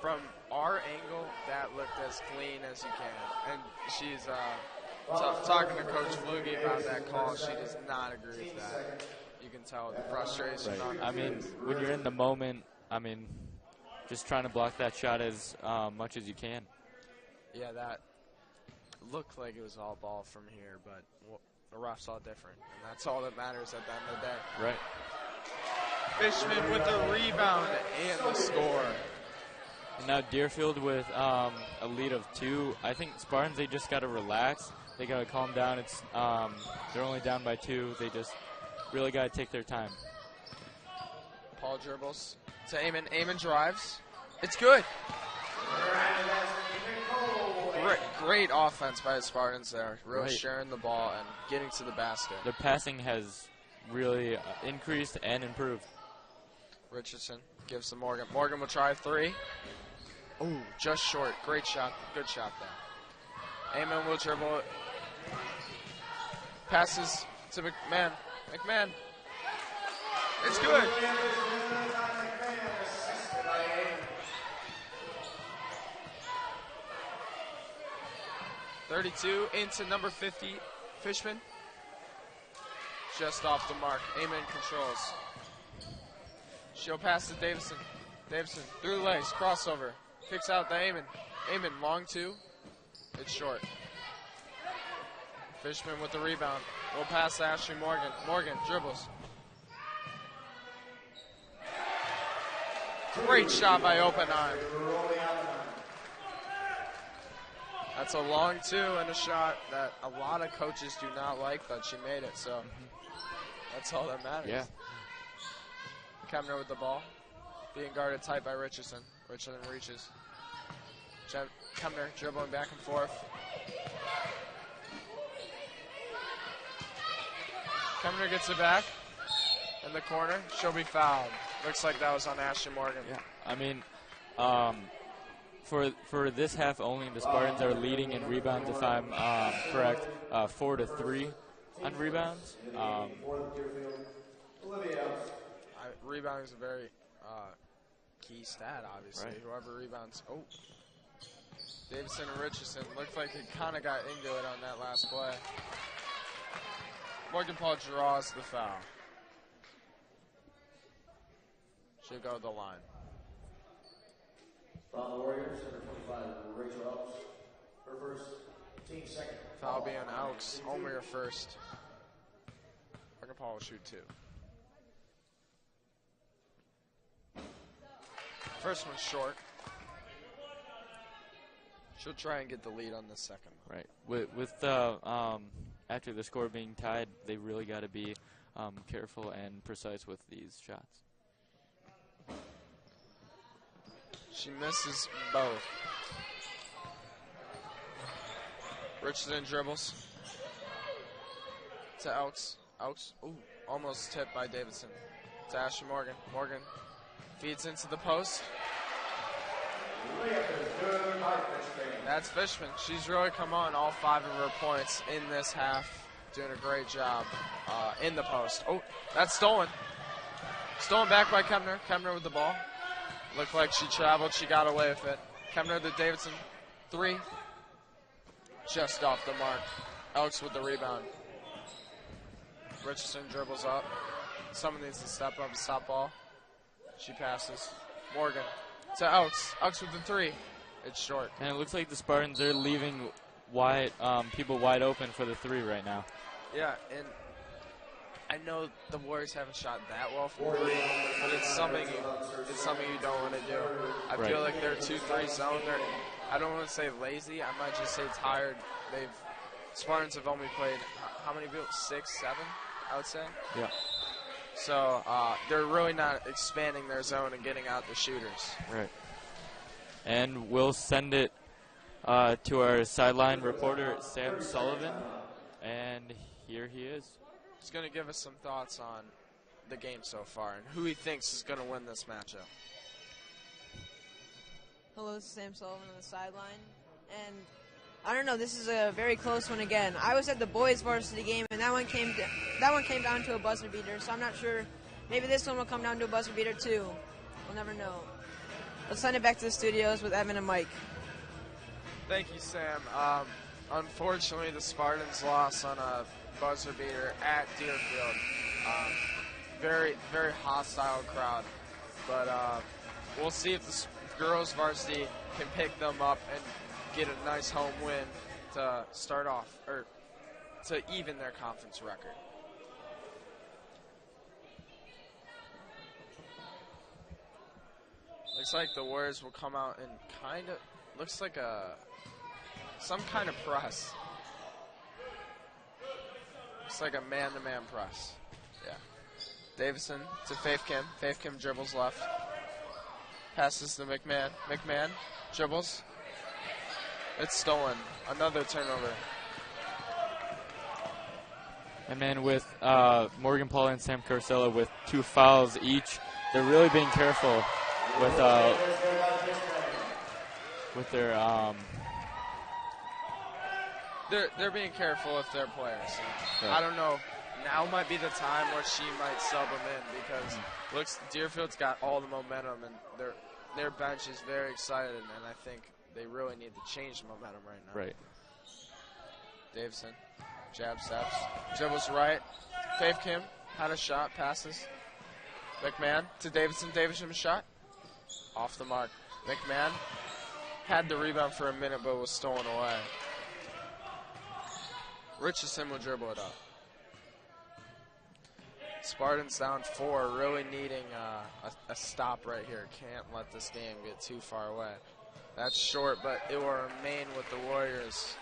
From our angle, that looked as clean as you can. And she's talking to Coach Flugie about that call. She does not agree with that. You can tell the frustration on her I mean, face. when you're in the moment, I mean, just trying to block that shot as much as you can. Yeah, that looked like it was all ball from here, but the refs saw different. And that's all that matters at the end of the day. Right. Fishman with the rebound and the score. And now Deerfield with a lead of 2. I think Spartans, they just got to relax. They got to calm down. It's they're only down by 2. They just really got to take their time. Paul dribbles to Eamon. Eamon drives. It's good. Great offense by the Spartans there. Really sharing the ball and getting to the basket. Their passing has really increased and improved. Richardson gives to Morgan. Morgan will try 3. Ooh, just short. Great shot. Good shot there. Eamon will dribble it. Passes to McMahon. McMahon. It's good. 32 into number 50, Fishman. Just off the mark. Eamon controls. She'll pass to Davison. Davison through the legs, crossover. Kicks out to Eamon. Eamon, long 2. It's short. Fishman with the rebound. We'll pass to Ashley Morgan. Morgan dribbles. Great shot by Oppenheim. That's a long 2 and a shot that a lot of coaches do not like, but she made it, so that's all that matters. Yeah. Kempner with the ball. Being guarded tight by Richardson. Richardson reaches. Kempner dribbling back and forth. Kempner gets it back in the corner. She'll be fouled. Looks like that was on Ashley Morgan. Yeah. I mean, for this half only, the Spartans are leading in rebounds, if I'm correct, 4-3 on rebounds. Rebounding is a very key stat, obviously. Right. Whoever rebounds. Oh. Davidson and Richardson looked like they kind of got into it on that last play. Morgan Paul draws the foul. She'll go to the line. Foul the Warriors, number 25, Rachel Elks. Her first, team second. Foul being Elks. Only her first. Morgan Paul will shoot 2. First one's short. She'll try and get the lead on the second. Right. With after the score being tied, they really got to be careful and precise with these shots. She misses both. Richardson dribbles to Elks. Elks, ooh, almost tipped by Davidson. To Ashley Morgan. Morgan feeds into the post. That's Fishman. She's really come on all 5 of her points in this half. Doing a great job in the post. Oh, that's stolen. Stolen back by Kempner. Kempner with the ball. Looked like she traveled. She got away with it. Kempner to Davidson. 3. Just off the mark. Elks with the rebound. Richardson dribbles up. Someone needs to step up and stop ball. She passes. Morgan to Elks. Elks with the 3. It's short. And it looks like the Spartans are leaving people wide open for the 3 right now. Yeah, and I know the Warriors haven't shot that well from 3, but it's something you don't want to do. I feel like they're 2-3 zone. I don't want to say lazy. I might just say tired. Spartans have only played how many people? 6, 7, I would say. Yeah. So they're really not expanding their zone and getting out the shooters. Right. And we'll send it to our sideline reporter, Sam Sullivan. And here he is. He's going to give us some thoughts on the game so far and who he thinks is going to win this matchup. Hello, this is Sam Sullivan on the sideline. And I don't know, this is a very close one again. I was at the boys varsity game, and that one came down to a buzzer beater, so I'm not sure. Maybe this one will come down to a buzzer beater too. We'll never know. Let's send it back to the studios with Evan and Mike. Thank you, Sam. Unfortunately, the Spartans lost on a buzzer beater at Deerfield. Very, very hostile crowd. But we'll see if the girls varsity can pick them up and get a nice home win to start off, or to even their conference record. Looks like the Warriors will come out and looks like some kind of press. Looks like a man-to-man press. Yeah. Davison to Faith Kim. Faith Kim dribbles left. Passes to McMahon. McMahon dribbles. It's stolen. Another turnover. And then with Morgan Paul and Sam Carcella with 2 fouls each, they're really being careful with their They're being careful with their players. Right. I don't know. Now might be the time where she might sub them in because Deerfield's got all the momentum and their bench is very excited, and I think they really need to change the momentum right now. Right. Davison, jab steps, dribbles right. Faith Kim had a shot, passes. McMahon to Davison. Davison shot. Off the mark. McMahon had the rebound for a minute but was stolen away. Richardson will dribble it up. Spartans down 4, really needing a stop right here. Can't let this game get too far away. That's short, but it will remain with the Warriors.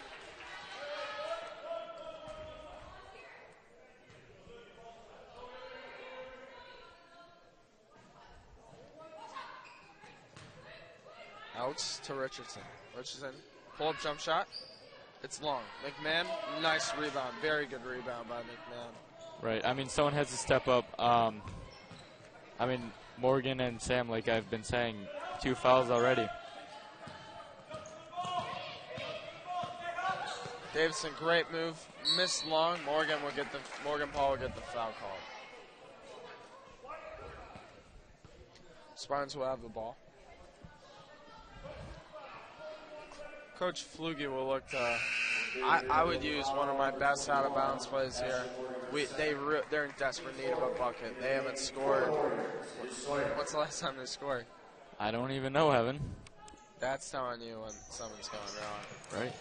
Out to Richardson. Richardson, pull-up jump shot. It's long. McMahon, nice rebound. Very good rebound by McMahon. Right. I mean, someone has to step up. Morgan and Sam, like I've been saying, 2 fouls already. Davison, great move. Missed long. Morgan Paul will get the foul called. Spartans will have the ball. Coach Flugie will look to. I would use one of my best out of bounds plays here. They're in desperate need of a bucket. They haven't scored. What's the last time they scored? I don't even know, Evan. That's telling you when something's going wrong. Right.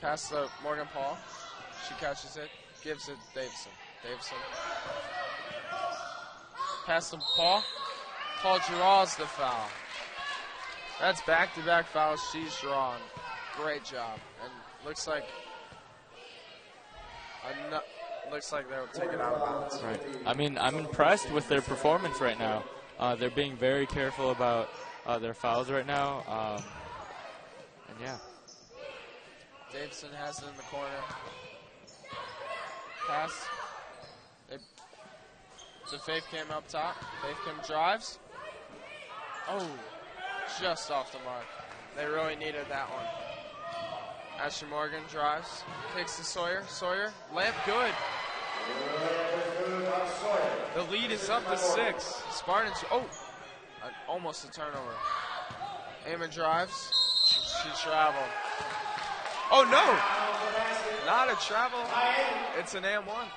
Pass to Morgan Paul. She catches it. Gives it Davison. Davison. Pass to Paul. Paul draws the foul. That's back-to-back fouls she's drawn. Great job. And looks like they'll take it out of bounds. Right. I mean, I'm impressed with their performance right now. They're being very careful about their fouls right now. And yeah. Davison has it in the corner. Pass. So Faith Kim up top. Faith Kim drives. Oh, just off the mark. They really needed that one. Ashley Morgan drives. Kicks to Sawyer. Sawyer, layup good. The lead is up to 6. Spartans, almost a turnover. Eamon drives. She traveled. Oh, no! Not a travel. It's an and 1.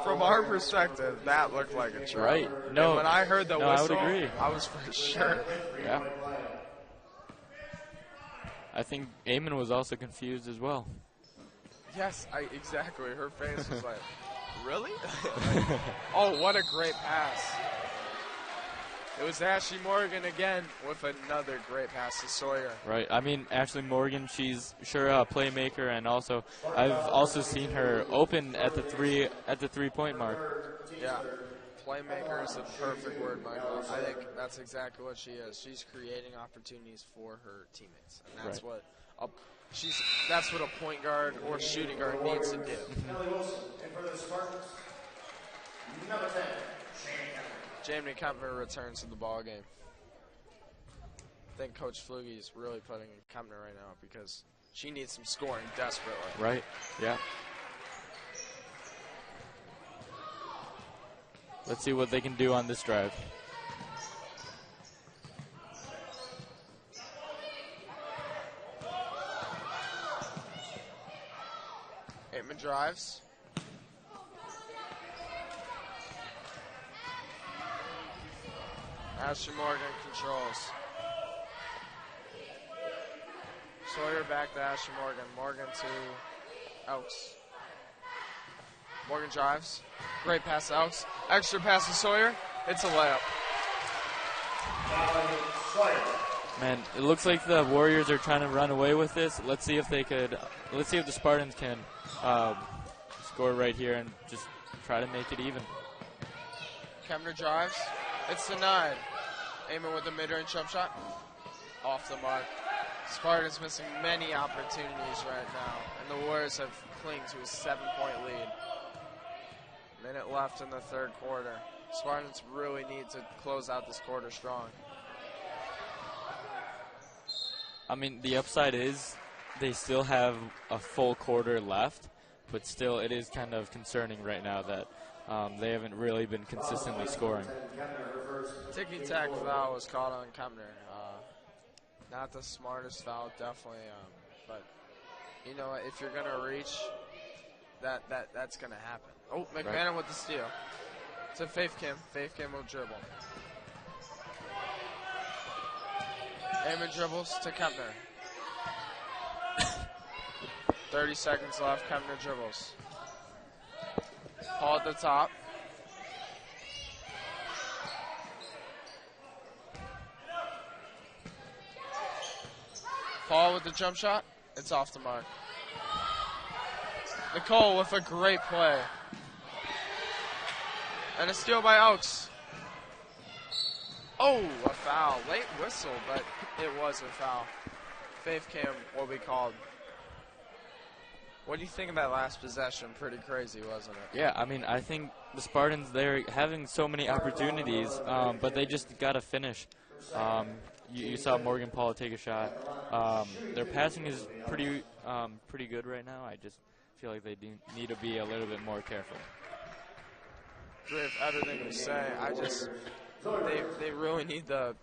From our perspective, that looked like a try. Right. No. And when I heard the no, whistle, I would agree. I was for sure. Yeah. I think Eamon was also confused as well. Yes, exactly. Her face was like, really? Oh, what a great pass. It was Ashley Morgan again with another great pass to Sawyer. Right. I mean, Ashley Morgan, she's sure a playmaker, and also I've also seen her open at the 3-point mark. Yeah. Playmaker is the perfect word, Michael. I think that's exactly what she is. She's creating opportunities for her teammates, and that's right. that's what a point guard or shooting guard needs to do. Kelly Wilson, and for the Spartans, number 10, Jamie Kempner returns to the ball game. I think Coach Flugie is really putting Kempner right now because she needs some scoring desperately. Right. Yeah. Let's see what they can do on this drive. Aitman drives. Ashley Morgan controls. Sawyer back to Ashley Morgan. Morgan to Elks. Morgan drives. Great pass to Elks. Extra pass to Sawyer. It's a layup. Man, it looks like the Warriors are trying to run away with this. Let's see if the Spartans can score right here and just try to make it even. Kemner drives. It's denied. Eamon with a mid-range jump shot. Off the mark. Spartans missing many opportunities right now, and the Warriors have clinged to a 7-point lead. Minute left in the third quarter. Spartans really need to close out this quarter strong. I mean, the upside is they still have a full quarter left, but still it is kind of concerning right now that they haven't really been consistently scoring. Ticky-tack foul was called on Kemner. Not the smartest foul, definitely, but you know what, if you're going to reach, that's going to happen. Oh, McMahon right. with the steal. To Faith Kim. Faith Kim will dribble. Eamon dribbles to Kempner. 30 seconds left. Kempner dribbles. Paul at the top. Paul with the jump shot. It's off the mark. Nicole with a great play. And a steal by Elks. Oh, a foul. Late whistle, but it was a foul. Faith Kim will be called. What do you think of that last possession? Pretty crazy, wasn't it? Yeah, I mean, I think the Spartans, they're having so many opportunities, but they just got to finish. You saw Morgan Paul take a shot. Their passing is pretty good right now. I just feel like they do need to be a little bit more careful. With everything you say, they really need to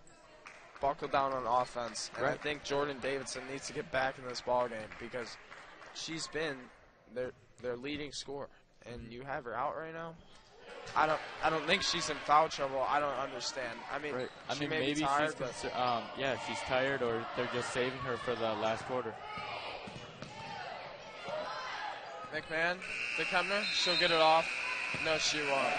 buckle down on offense. And right. I think Jordan Davidson needs to get back in this ball game because she's been their leading scorer, and you have her out right now. I don't think she's in foul trouble. I don't understand. I mean, right. she may maybe be tired, she's tired, or they're just saving her for the last quarter. McMahon to Kemner. She'll get it off. No, she won't.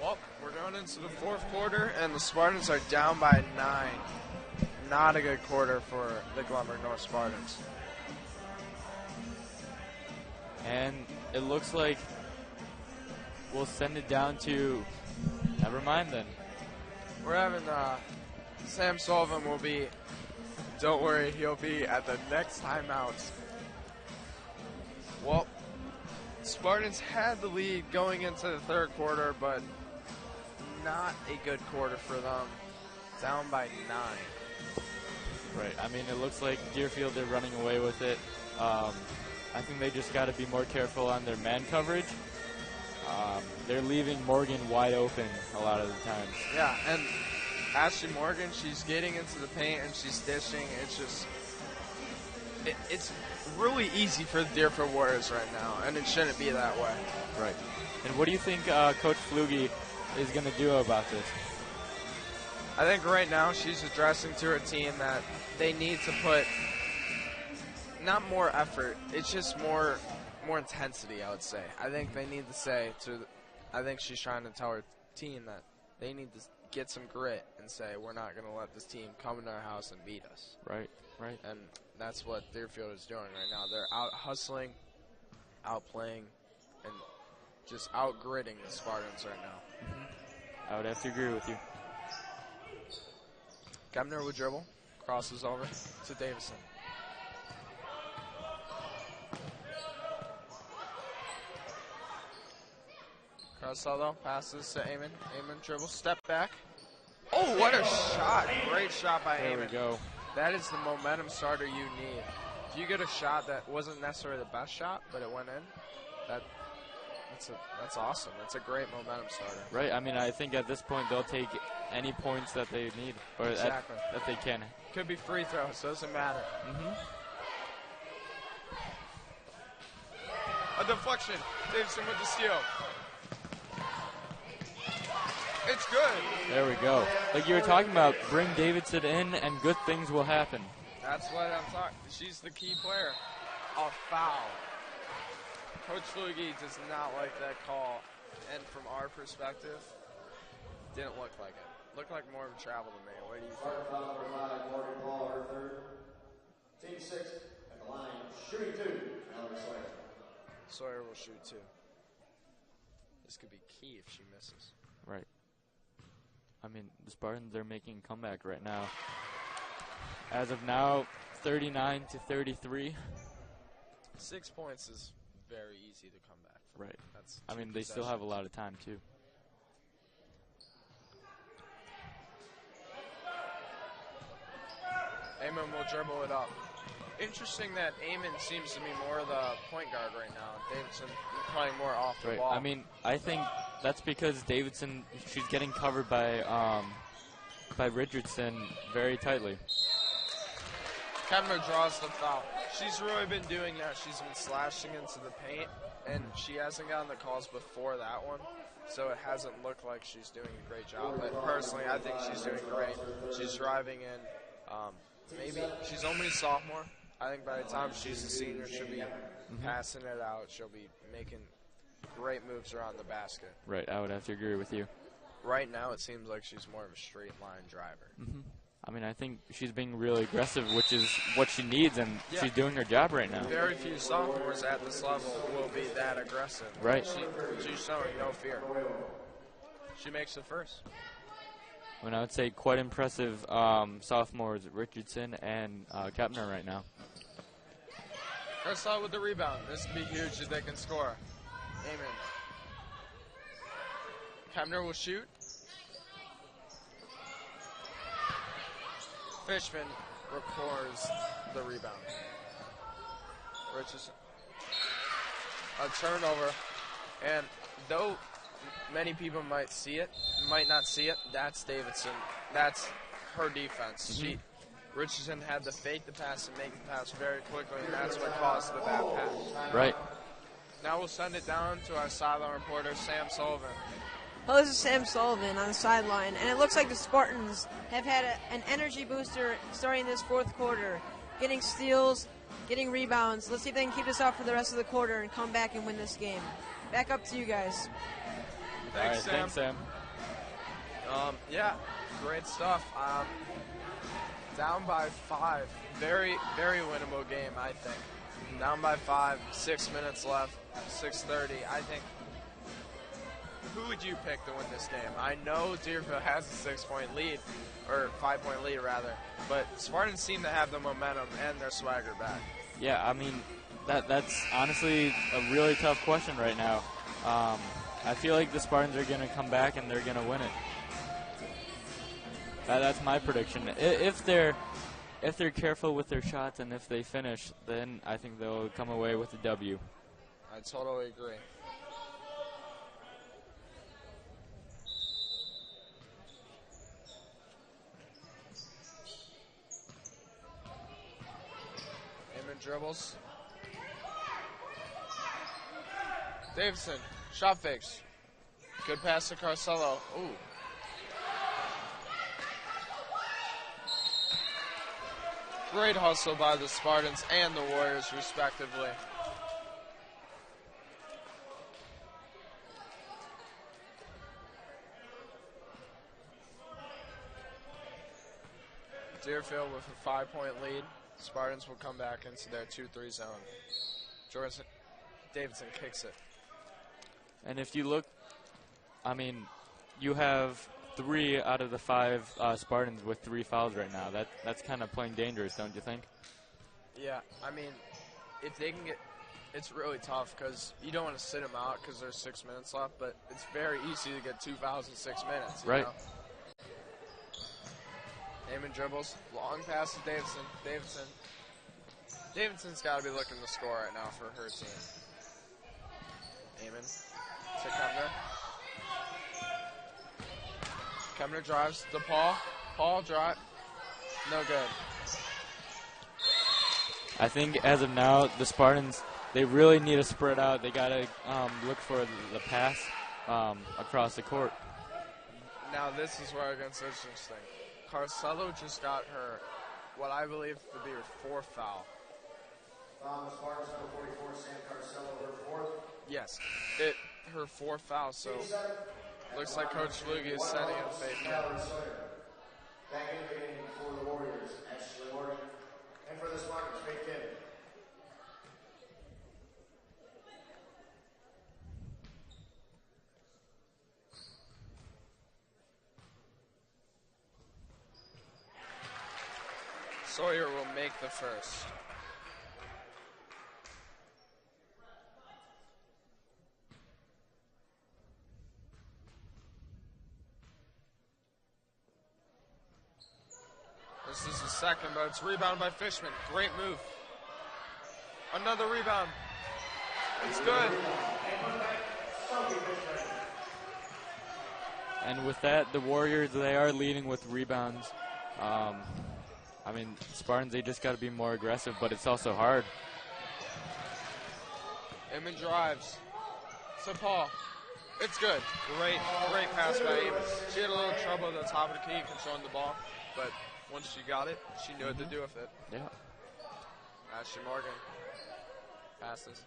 Well, we're going into the fourth quarter, and the Spartans are down by 9. Not a good quarter for the Glenbrook North Spartans. And it looks like we'll send it down to, never mind then. We're having Sam Sullivan will be, don't worry, he'll be at the next timeout. Well, Spartans had the lead going into the third quarter, but not a good quarter for them. Down by 9. Right. I mean, it looks like Deerfield, they're running away with it. I think they just got to be more careful on their man coverage. They're leaving Morgan wide open a lot of the times. Yeah, and Ashley Morgan, she's getting into the paint and she's dishing. It's just, it's really easy for the Deerfield Warriors right now, and it shouldn't be that way. Right. And what do you think Coach Flugie is going to do about this? I think right now she's addressing to her team that they need to put not more effort, it's just more intensity, I would say. I think they need to say I think she's trying to tell her team that they need to get some grit and say, we're not going to let this team come into our house and beat us. Right. And that's what Deerfield is doing right now. They're out hustling, out playing, and just out gritting the Spartans right now. I would have to agree with you. Kemner with dribble, crosses over to Davison. Crossaldo passes to Eamon. Eamon dribbles, step back. Oh, what a shot. Great shot by Eamon. There we go. That is the momentum starter you need. If you get a shot that wasn't necessarily the best shot, but it went in, that's awesome. That's a great momentum starter. Right. I mean, I think at this point they'll take any points that they need or Exactly. that they can. Could be free throws, doesn't matter. A deflection. Davidson with the steal. It's good. There we go. Like you were talking about, bring Davidson in and good things will happen. That's what I'm talking. She's the key player. A foul. Coach Flugie does not like that call, and from our perspective, didn't look like it. Looked like more of a travel to me. What do you think? Foul number 5, Morgan Paul, her third. Team 6 at the line, shooting 2, Alex Sawyer. Sawyer will shoot 2. This could be key if she misses. Right. I mean, the Spartans are making a comeback right now. As of now, 39-33. 6 points is very easy to come back from. Right. That's I mean, they still have a lot of time, too. Eamon will dribble it up. Interesting that Eamon seems to be more the point guard right now. Davidson playing more off the ball. I mean, I think that's because Davidson, she's getting covered by Richardson very tightly. Kemner draws the foul. She's really been doing that. She's been slashing into the paint, and she hasn't gotten the calls before that one, so it hasn't looked like she's doing a great job. But personally, I think she's doing great. She's driving in. Maybe she's only a sophomore. I think by the time she's a senior, she'll be passing it out. She'll be making great moves around the basket. Right, I would have to agree with you. Right now, it seems like she's more of a straight line driver. I mean, I think she's being really aggressive, which is what she needs, and she's doing her job right now. Very few sophomores at this level will be that aggressive. Right. She's showing no fear. She makes it first. I mean, I would say quite impressive sophomores, Richardson and Kepner right now. Ursula with the rebound. This would be huge if they can score. Amen. Kemner will shoot. Fishman records the rebound. Richardson. A turnover. And though many people might not see it, that's Davidson. That's her defense. Richardson had to fake the pass and make the pass very quickly, and that's what caused the bad pass. Right. Now we'll send it down to our sideline reporter, Sam Sullivan. Well, this is Sam Sullivan on the sideline, and it looks like the Spartans have had an energy booster starting this fourth quarter, getting steals, getting rebounds. Let's see if they can keep this up for the rest of the quarter and come back and win this game. Back up to you guys. Thanks, Sam. Thanks, Sam. Yeah, great stuff. Down by 5. Very, very winnable game, I think. Down by 5, 6 minutes left, 6:30. I think. Who would you pick to win this game? I know Deerfield has a 6-point lead, or 5-point lead rather, but Spartans seem to have the momentum and their swagger back. Yeah, I mean, that's honestly a really tough question right now. I feel like the Spartans are going to come back and they're going to win it. That's my prediction. If they're careful with their shots and if they finish, then I think they'll come away with the W. I totally agree. dribbles. Davidson, shot fakes. Good pass to Carcelo. Ooh. Great hustle by the Spartans and the Warriors, respectively. Deerfield with a 5-point lead. Spartans will come back into their 2-3 zone. Davidson kicks it. And if you look, I mean, you have 3 out of the 5 Spartans with 3 fouls right now. That's kind of playing dangerous, don't you think? Yeah, I mean, if they can get, it's really tough because you don't want to sit them out because there's 6 minutes left, but it's very easy to get 2 fouls in 6 minutes. Right. Know? Amon dribbles, long pass to Davidson. Davidson's got to be looking to score right now for her team. Amon to Kemner. Kemner drives to Paul. Paul drive. No good. I think as of now, the Spartans, they really need to spread out. They got to look for the pass across the court. Now this is where it gets interesting. Carcelo just got her, what I believe to be her 4th foul. The Spartans number 44, Sam Carcelo, her 4th. Yes, her 4th foul. So looks like Coach Flugie is setting a fake. Back in the beginning for the Warriors, Ashley Morgan, and for the Spartans, fake Kim. Sawyer will make the first. This is the second, but it's rebounded by Fishman. Great move. Another rebound. It's good. And with that, the Warriors, they are leading with rebounds. I mean, Spartans, they just got to be more aggressive, but it's also hard. Eamon drives. To Paul. It's good. Great pass by Eamon. She had a little trouble at the top of the key controlling the ball, but once she got it, she knew what to do with it. Yeah. Ashley Morgan passes.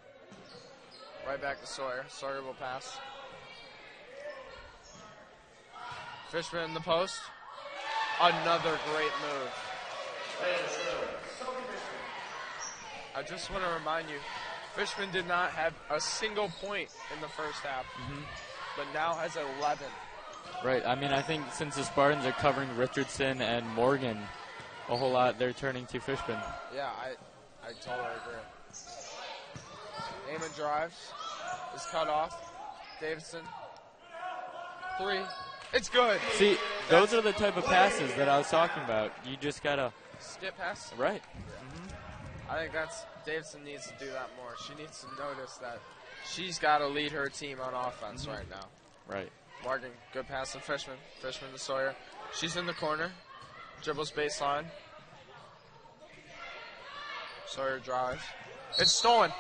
Right back to Sawyer. Sawyer will pass. Fishman in the post. Another great move. I just want to remind you, Fishman did not have a single point in the first half, but now has 11. Right. I mean, I think since the Spartans are covering Richardson and Morgan a whole lot, they're turning to Fishman. Yeah, I totally agree. Eamon drives. Is cut off. Davidson. 3. It's good. See, those are the type of passes that I was talking about. You just got to... Skip pass? Right. I think Davidson needs to do that more. She needs to notice that she's got to lead her team on offense right now. Right. Morgan, good pass to Fishman. Fishman to Sawyer. She's in the corner. Dribbles baseline. Sawyer drives. It's stolen.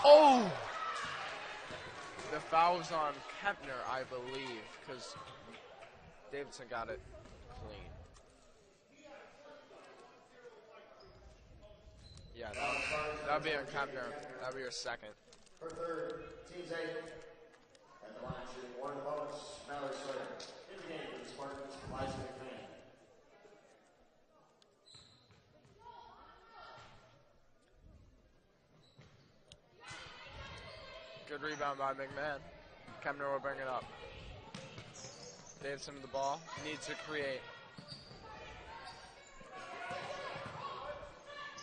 Oh! The foul was on Kempner, I believe, because Davidson got it clean. Yeah, that would be on Kempner. That would be your second. For third, team's 8. At the line, shooting 1 opponents, Mallory Sawyer. In the game for the Spartans, Liza McMahon. Good rebound by McMahon. Kempner will bring it up. Davidson with the ball. Needs to create.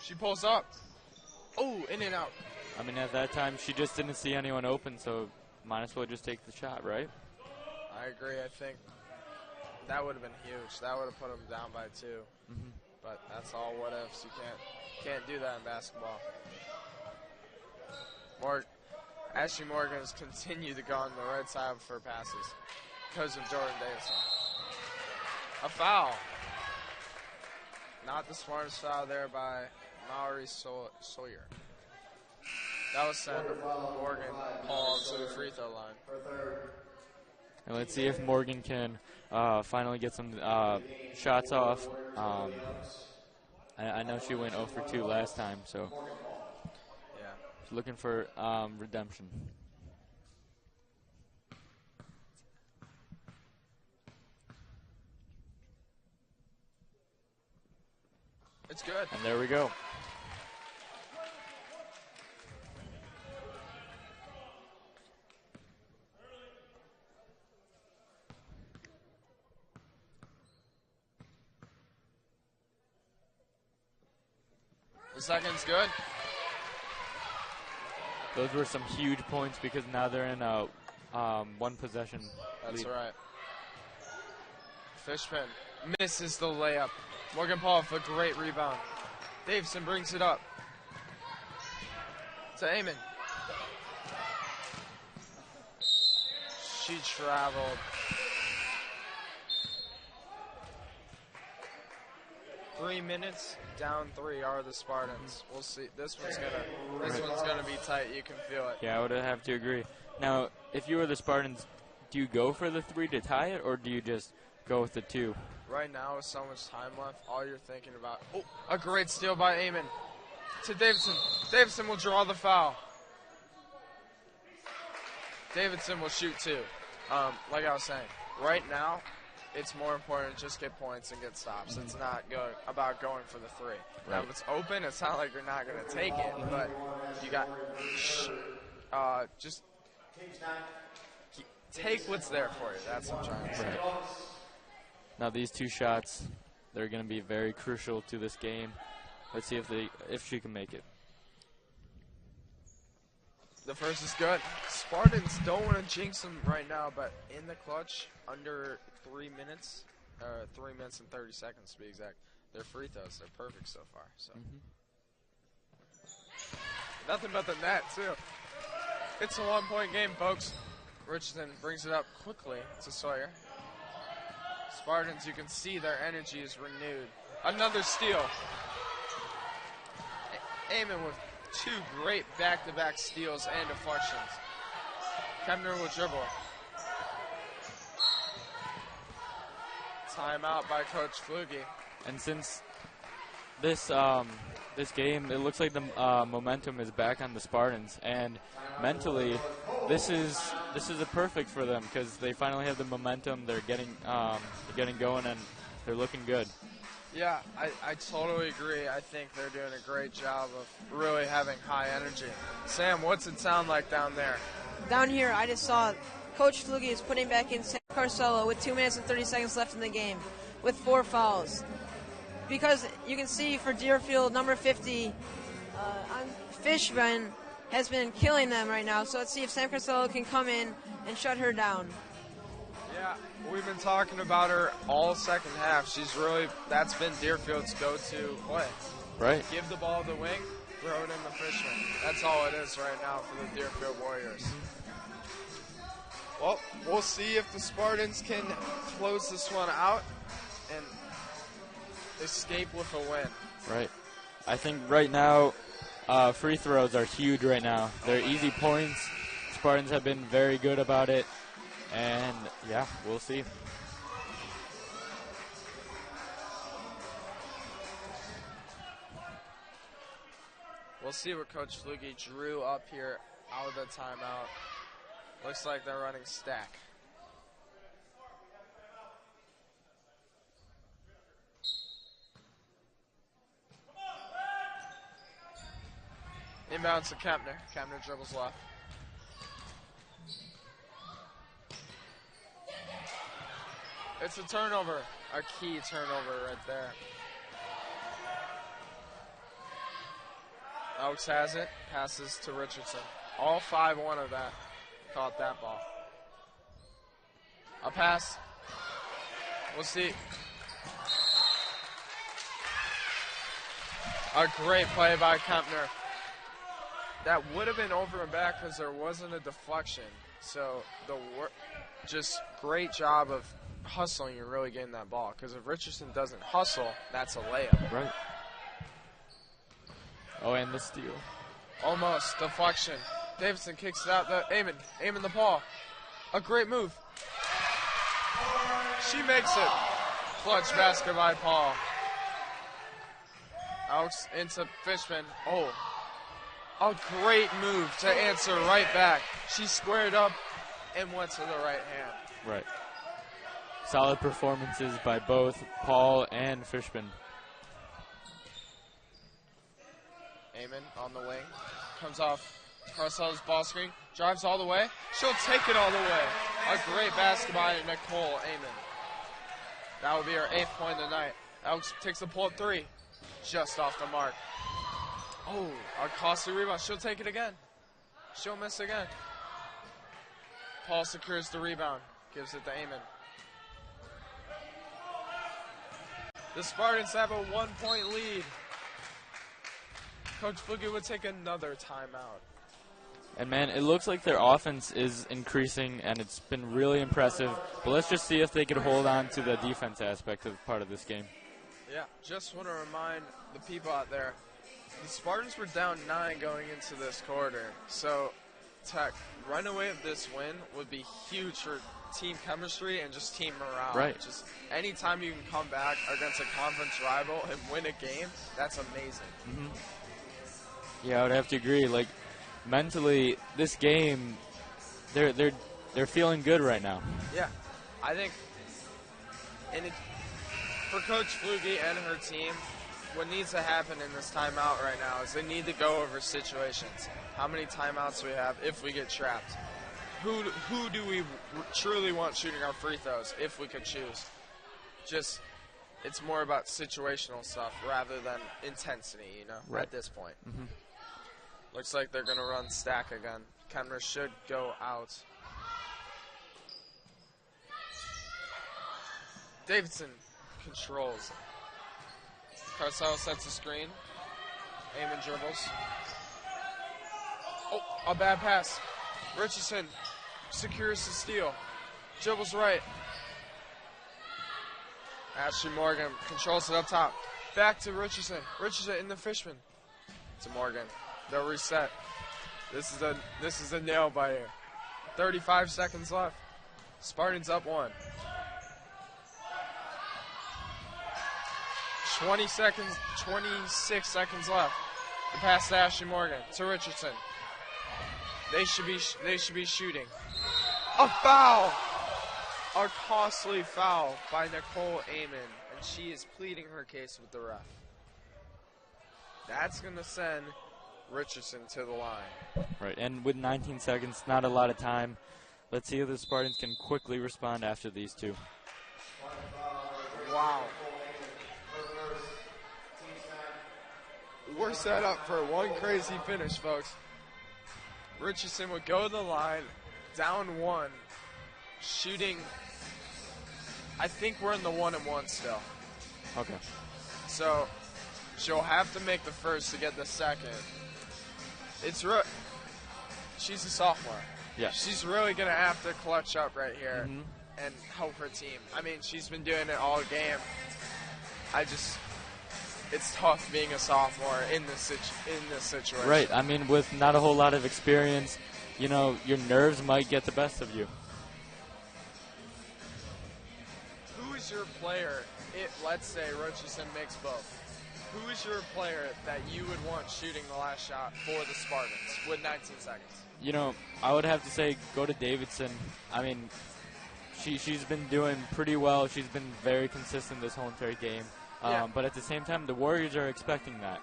She pulls up. Oh, in and out. I mean, at that time, she just didn't see anyone open, so might as well just take the shot, right? I agree. I think that would have been huge. That would have put them down by 2. But that's all what ifs. You can't do that in basketball. Ashley Morgan has continued to go on the right side for her passes because of Jordan Davidson. A foul. Not the smartest foul there by Mallory Sawyer. That was sent Morgan Paul to the free throw line. And let's see if Morgan can finally get some shots off. I know she went 0 for 2 last time, so Yeah. she's looking for redemption. It's good. And there we go. The second's good. Those were some huge points because now they're in a one possession That's lead. right. Fishman misses the layup. Morgan Paul with a great rebound. Davidson brings it up to Amon. She traveled. Three minutes, down 3 are the Spartans. We'll see. This one's gonna be tight. You can feel it. Yeah, I would have to agree. Now, if you were the Spartans, do you go for the 3 to tie it, or do you just go with the 2? Right now, with so much time left, all you're thinking about. Oh, a great steal by Amon to Davidson. Davidson will draw the foul. Davidson will shoot 2. Like I was saying, right now, it's more important to just get points and get stops. It's not about going for the 3. Now, Right. if it's open, it's not like you're not going to take it, but you got just take what's there for you. That's what I'm trying to say. Right. Now these 2 shots, they're going to be very crucial to this game. Let's see if she can make it. The first is good. Spartans don't want to jinx them right now, but in the clutch, under 3 minutes, 3 minutes and 30 seconds to be exact, their free throws, they're perfect so far. So nothing but the net, too. It's a 1-point game, folks. Richardson brings it up quickly to Sawyer. Spartans, you can see their energy is renewed. Another steal. Amon with 2 great back-to-back steals and deflections. Kemner will dribble. Timeout by Coach Flugie. And since this this game, it looks like the momentum is back on the Spartans, and mentally, this is a perfect for them because they finally have the momentum. They're getting going, and they're looking good. Yeah, I totally agree. I think they're doing a great job of really having high energy. Sam, what's it sound like down there? Down here, I just saw Coach Flugie is putting back in Sam Carcello with 2 minutes and 30 seconds left in the game with 4 fouls. Because you can see for Deerfield, number 50, on Fishman has been killing them right now. So let's see if Sam Carcello can come in and shut her down. Yeah, we've been talking about her all second half. That's been Deerfield's go-to play. Right. Give the ball to the wing, throw it in the Fishman. That's all it is right now for the Deerfield Warriors. Well, we'll see if the Spartans can close this one out and escape with a win. Right. I think right now, free throws are huge right now. They're easy points. Spartans have been very good about it. And, yeah, we'll see. We'll see what Coach Flugie drew up here out of the timeout. Looks like they're running stack. Inbounds to Kempner. Kempner dribbles left. It's a turnover, a key turnover right there. Oaks has it, passes to Richardson. All 5-1 of that caught that ball. A pass. We'll see. A great play by Kempner. That would have been over and back because there wasn't a deflection. So just great job of hustling and really getting that ball. Because if Richardson doesn't hustle, that's a layup. Right. Oh, and the steal. Almost. Deflection. Davidson kicks it out to Eamon the ball. A great move. She makes it. Clutch basket by Paul. Alex into Fishman. Oh. A great move to answer right back. She squared up and went to the right hand. Right. Solid performances by both Paul and Fishman. Eamon on the wing. Comes off Carcel's ball screen. Drives all the way. She'll take it all the way. A great basket by Nicole Eamon. That will be her 8th point of the night. Alex takes the pull at 3. Just off the mark. Oh, a costly rebound. She'll take it again. She'll miss again. Paul secures the rebound. Gives it to Eamon. The Spartans have a 1-point lead. Coach Boogie would take another timeout. And, man, it looks like their offense is increasing, and it's been really impressive. But let's just see if they can hold on to the defense aspect of part of this game. Yeah, just want to remind the people out there, the Spartans were down 9 going into this quarter. So to run away with this win would be huge for team chemistry and just team morale. Right. Just anytime you can come back against a conference rival and win a game, that's amazing. Mm-hmm. Yeah, I would have to agree. Like, mentally, this game, they're feeling good right now. Yeah, I think, for Coach Flugie and her team, what needs to happen in this timeout right now is they need to go over situations. How many timeouts we have if we get trapped? Who do we truly want shooting our free throws if we could choose? Just, it's more about situational stuff rather than intensity, you know, right. At this point. Mm-hmm. Looks like they're going to run stack again. Kenmer should go out. Davidson controls. Carcel sets a screen. Eamon dribbles. Oh, a bad pass. Richardson secures the steal. Dribbles right. Ashley Morgan controls it up top. Back to Richardson. Richardson in the Fishman. To Morgan. They'll reset. This is a nail biter. 35 seconds left. Spartans up 1. 26 seconds left. The pass to Ashley Morgan to Richardson. They should be shooting. A foul! A costly foul by Nicole Eamon, and she is pleading her case with the ref. That's gonna send Richardson to the line. Right, and with 19 seconds, not a lot of time. Let's see if the Spartans can quickly respond after these two. Wow. We're set up for one crazy finish, folks. Richardson would go to the line, down 1, shooting. I think we're in the 1-and-1 still. Okay. So she'll have to make the first to get the second. She's a sophomore. Yeah. She's really going to have to clutch up right here Mm-hmm. and help her team. I mean, she's been doing it all game. It's tough being a sophomore in this situation. Right. I mean, with not a whole lot of experience, you know, your nerves might get the best of you. Who is your player if, let's say, Richardson makes both? Who is your player that you would want shooting the last shot for the Spartans with 19 seconds? You know, I would have to say go to Davidson. I mean, she's been doing pretty well. She's been very consistent this whole entire game. Yeah. But at the same time, the Warriors are expecting that.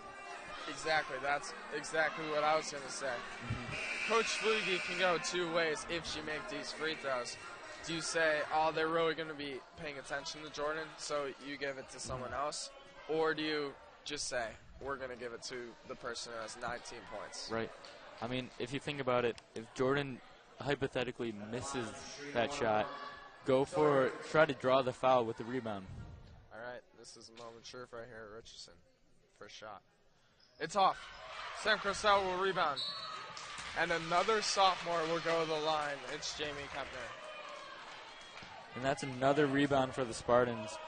Exactly. That's exactly what I was going to say. Mm-hmm. Coach Flugie can go 2 ways if she makes these free throws. Do you say, oh, they're really going to be paying attention to Jordan, so you give it to someone else? Or do you just say, we're going to give it to the person who has 19 points? Right. I mean, if you think about it, if Jordan hypothetically misses that shot, try to draw the foul with the rebound. All right, this is a moment of truth right here at Richardson. First shot. It's off. Sam Crosell will rebound. And another sophomore will go to the line. It's Jamie Kempner. And that's another rebound for the Spartans.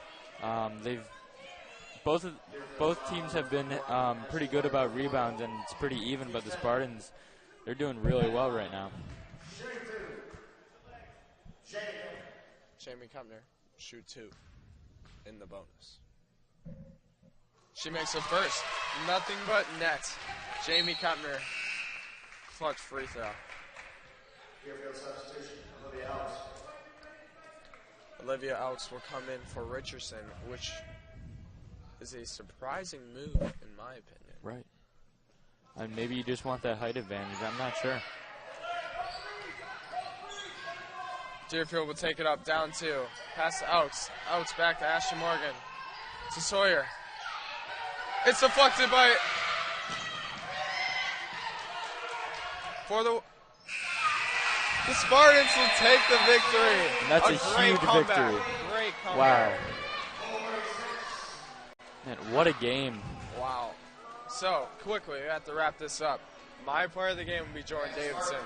They've both teams have been pretty good about rebounds, and it's pretty even. But the Spartans, they're doing really well right now. Jamie Cumner, shoot 2 in the bonus. She makes a first. Nothing but net. Jamie Cumner, clutch free throw. Deerfield substitution, Olivia Elks will come in for Richardson, which is a surprising move, in my opinion. Right. And maybe you just want that height advantage. I'm not sure. Deerfield will take it up, down 2. Pass to Elks. Elks back to Ashton Morgan. To Sawyer. It's deflected by... For the Spartans will take the victory. And that's a great huge comeback. victory. Great comeback. Wow. Man, what a game. Wow. So, quickly, we have to wrap this up. My player of the game will be Jordan Davidson.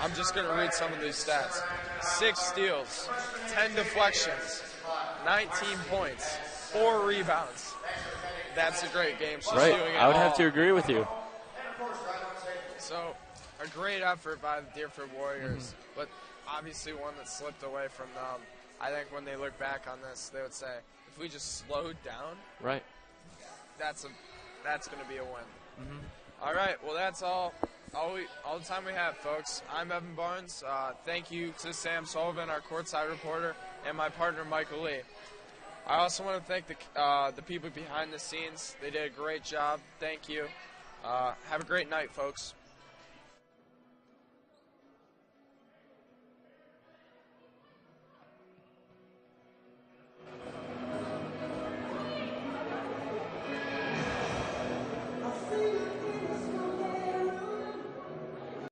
I'm just going to read some of these stats. 6 steals, 10 deflections, 19 points, 4 rebounds. That's a great game. She's doing it I would all. have to agree with you. So, a great effort by the Deerfield Warriors, but obviously one that slipped away from them. I think when they look back on this, they would say, if we just slowed down, Right. that's going to be a win. All right, well, that's all the time we have, folks. I'm Evan Barnes. Thank you to Sam Sullivan, our courtside reporter, and my partner, Michael Lee. I also want to thank the people behind the scenes. They did a great job. Thank you. Have a great night, folks.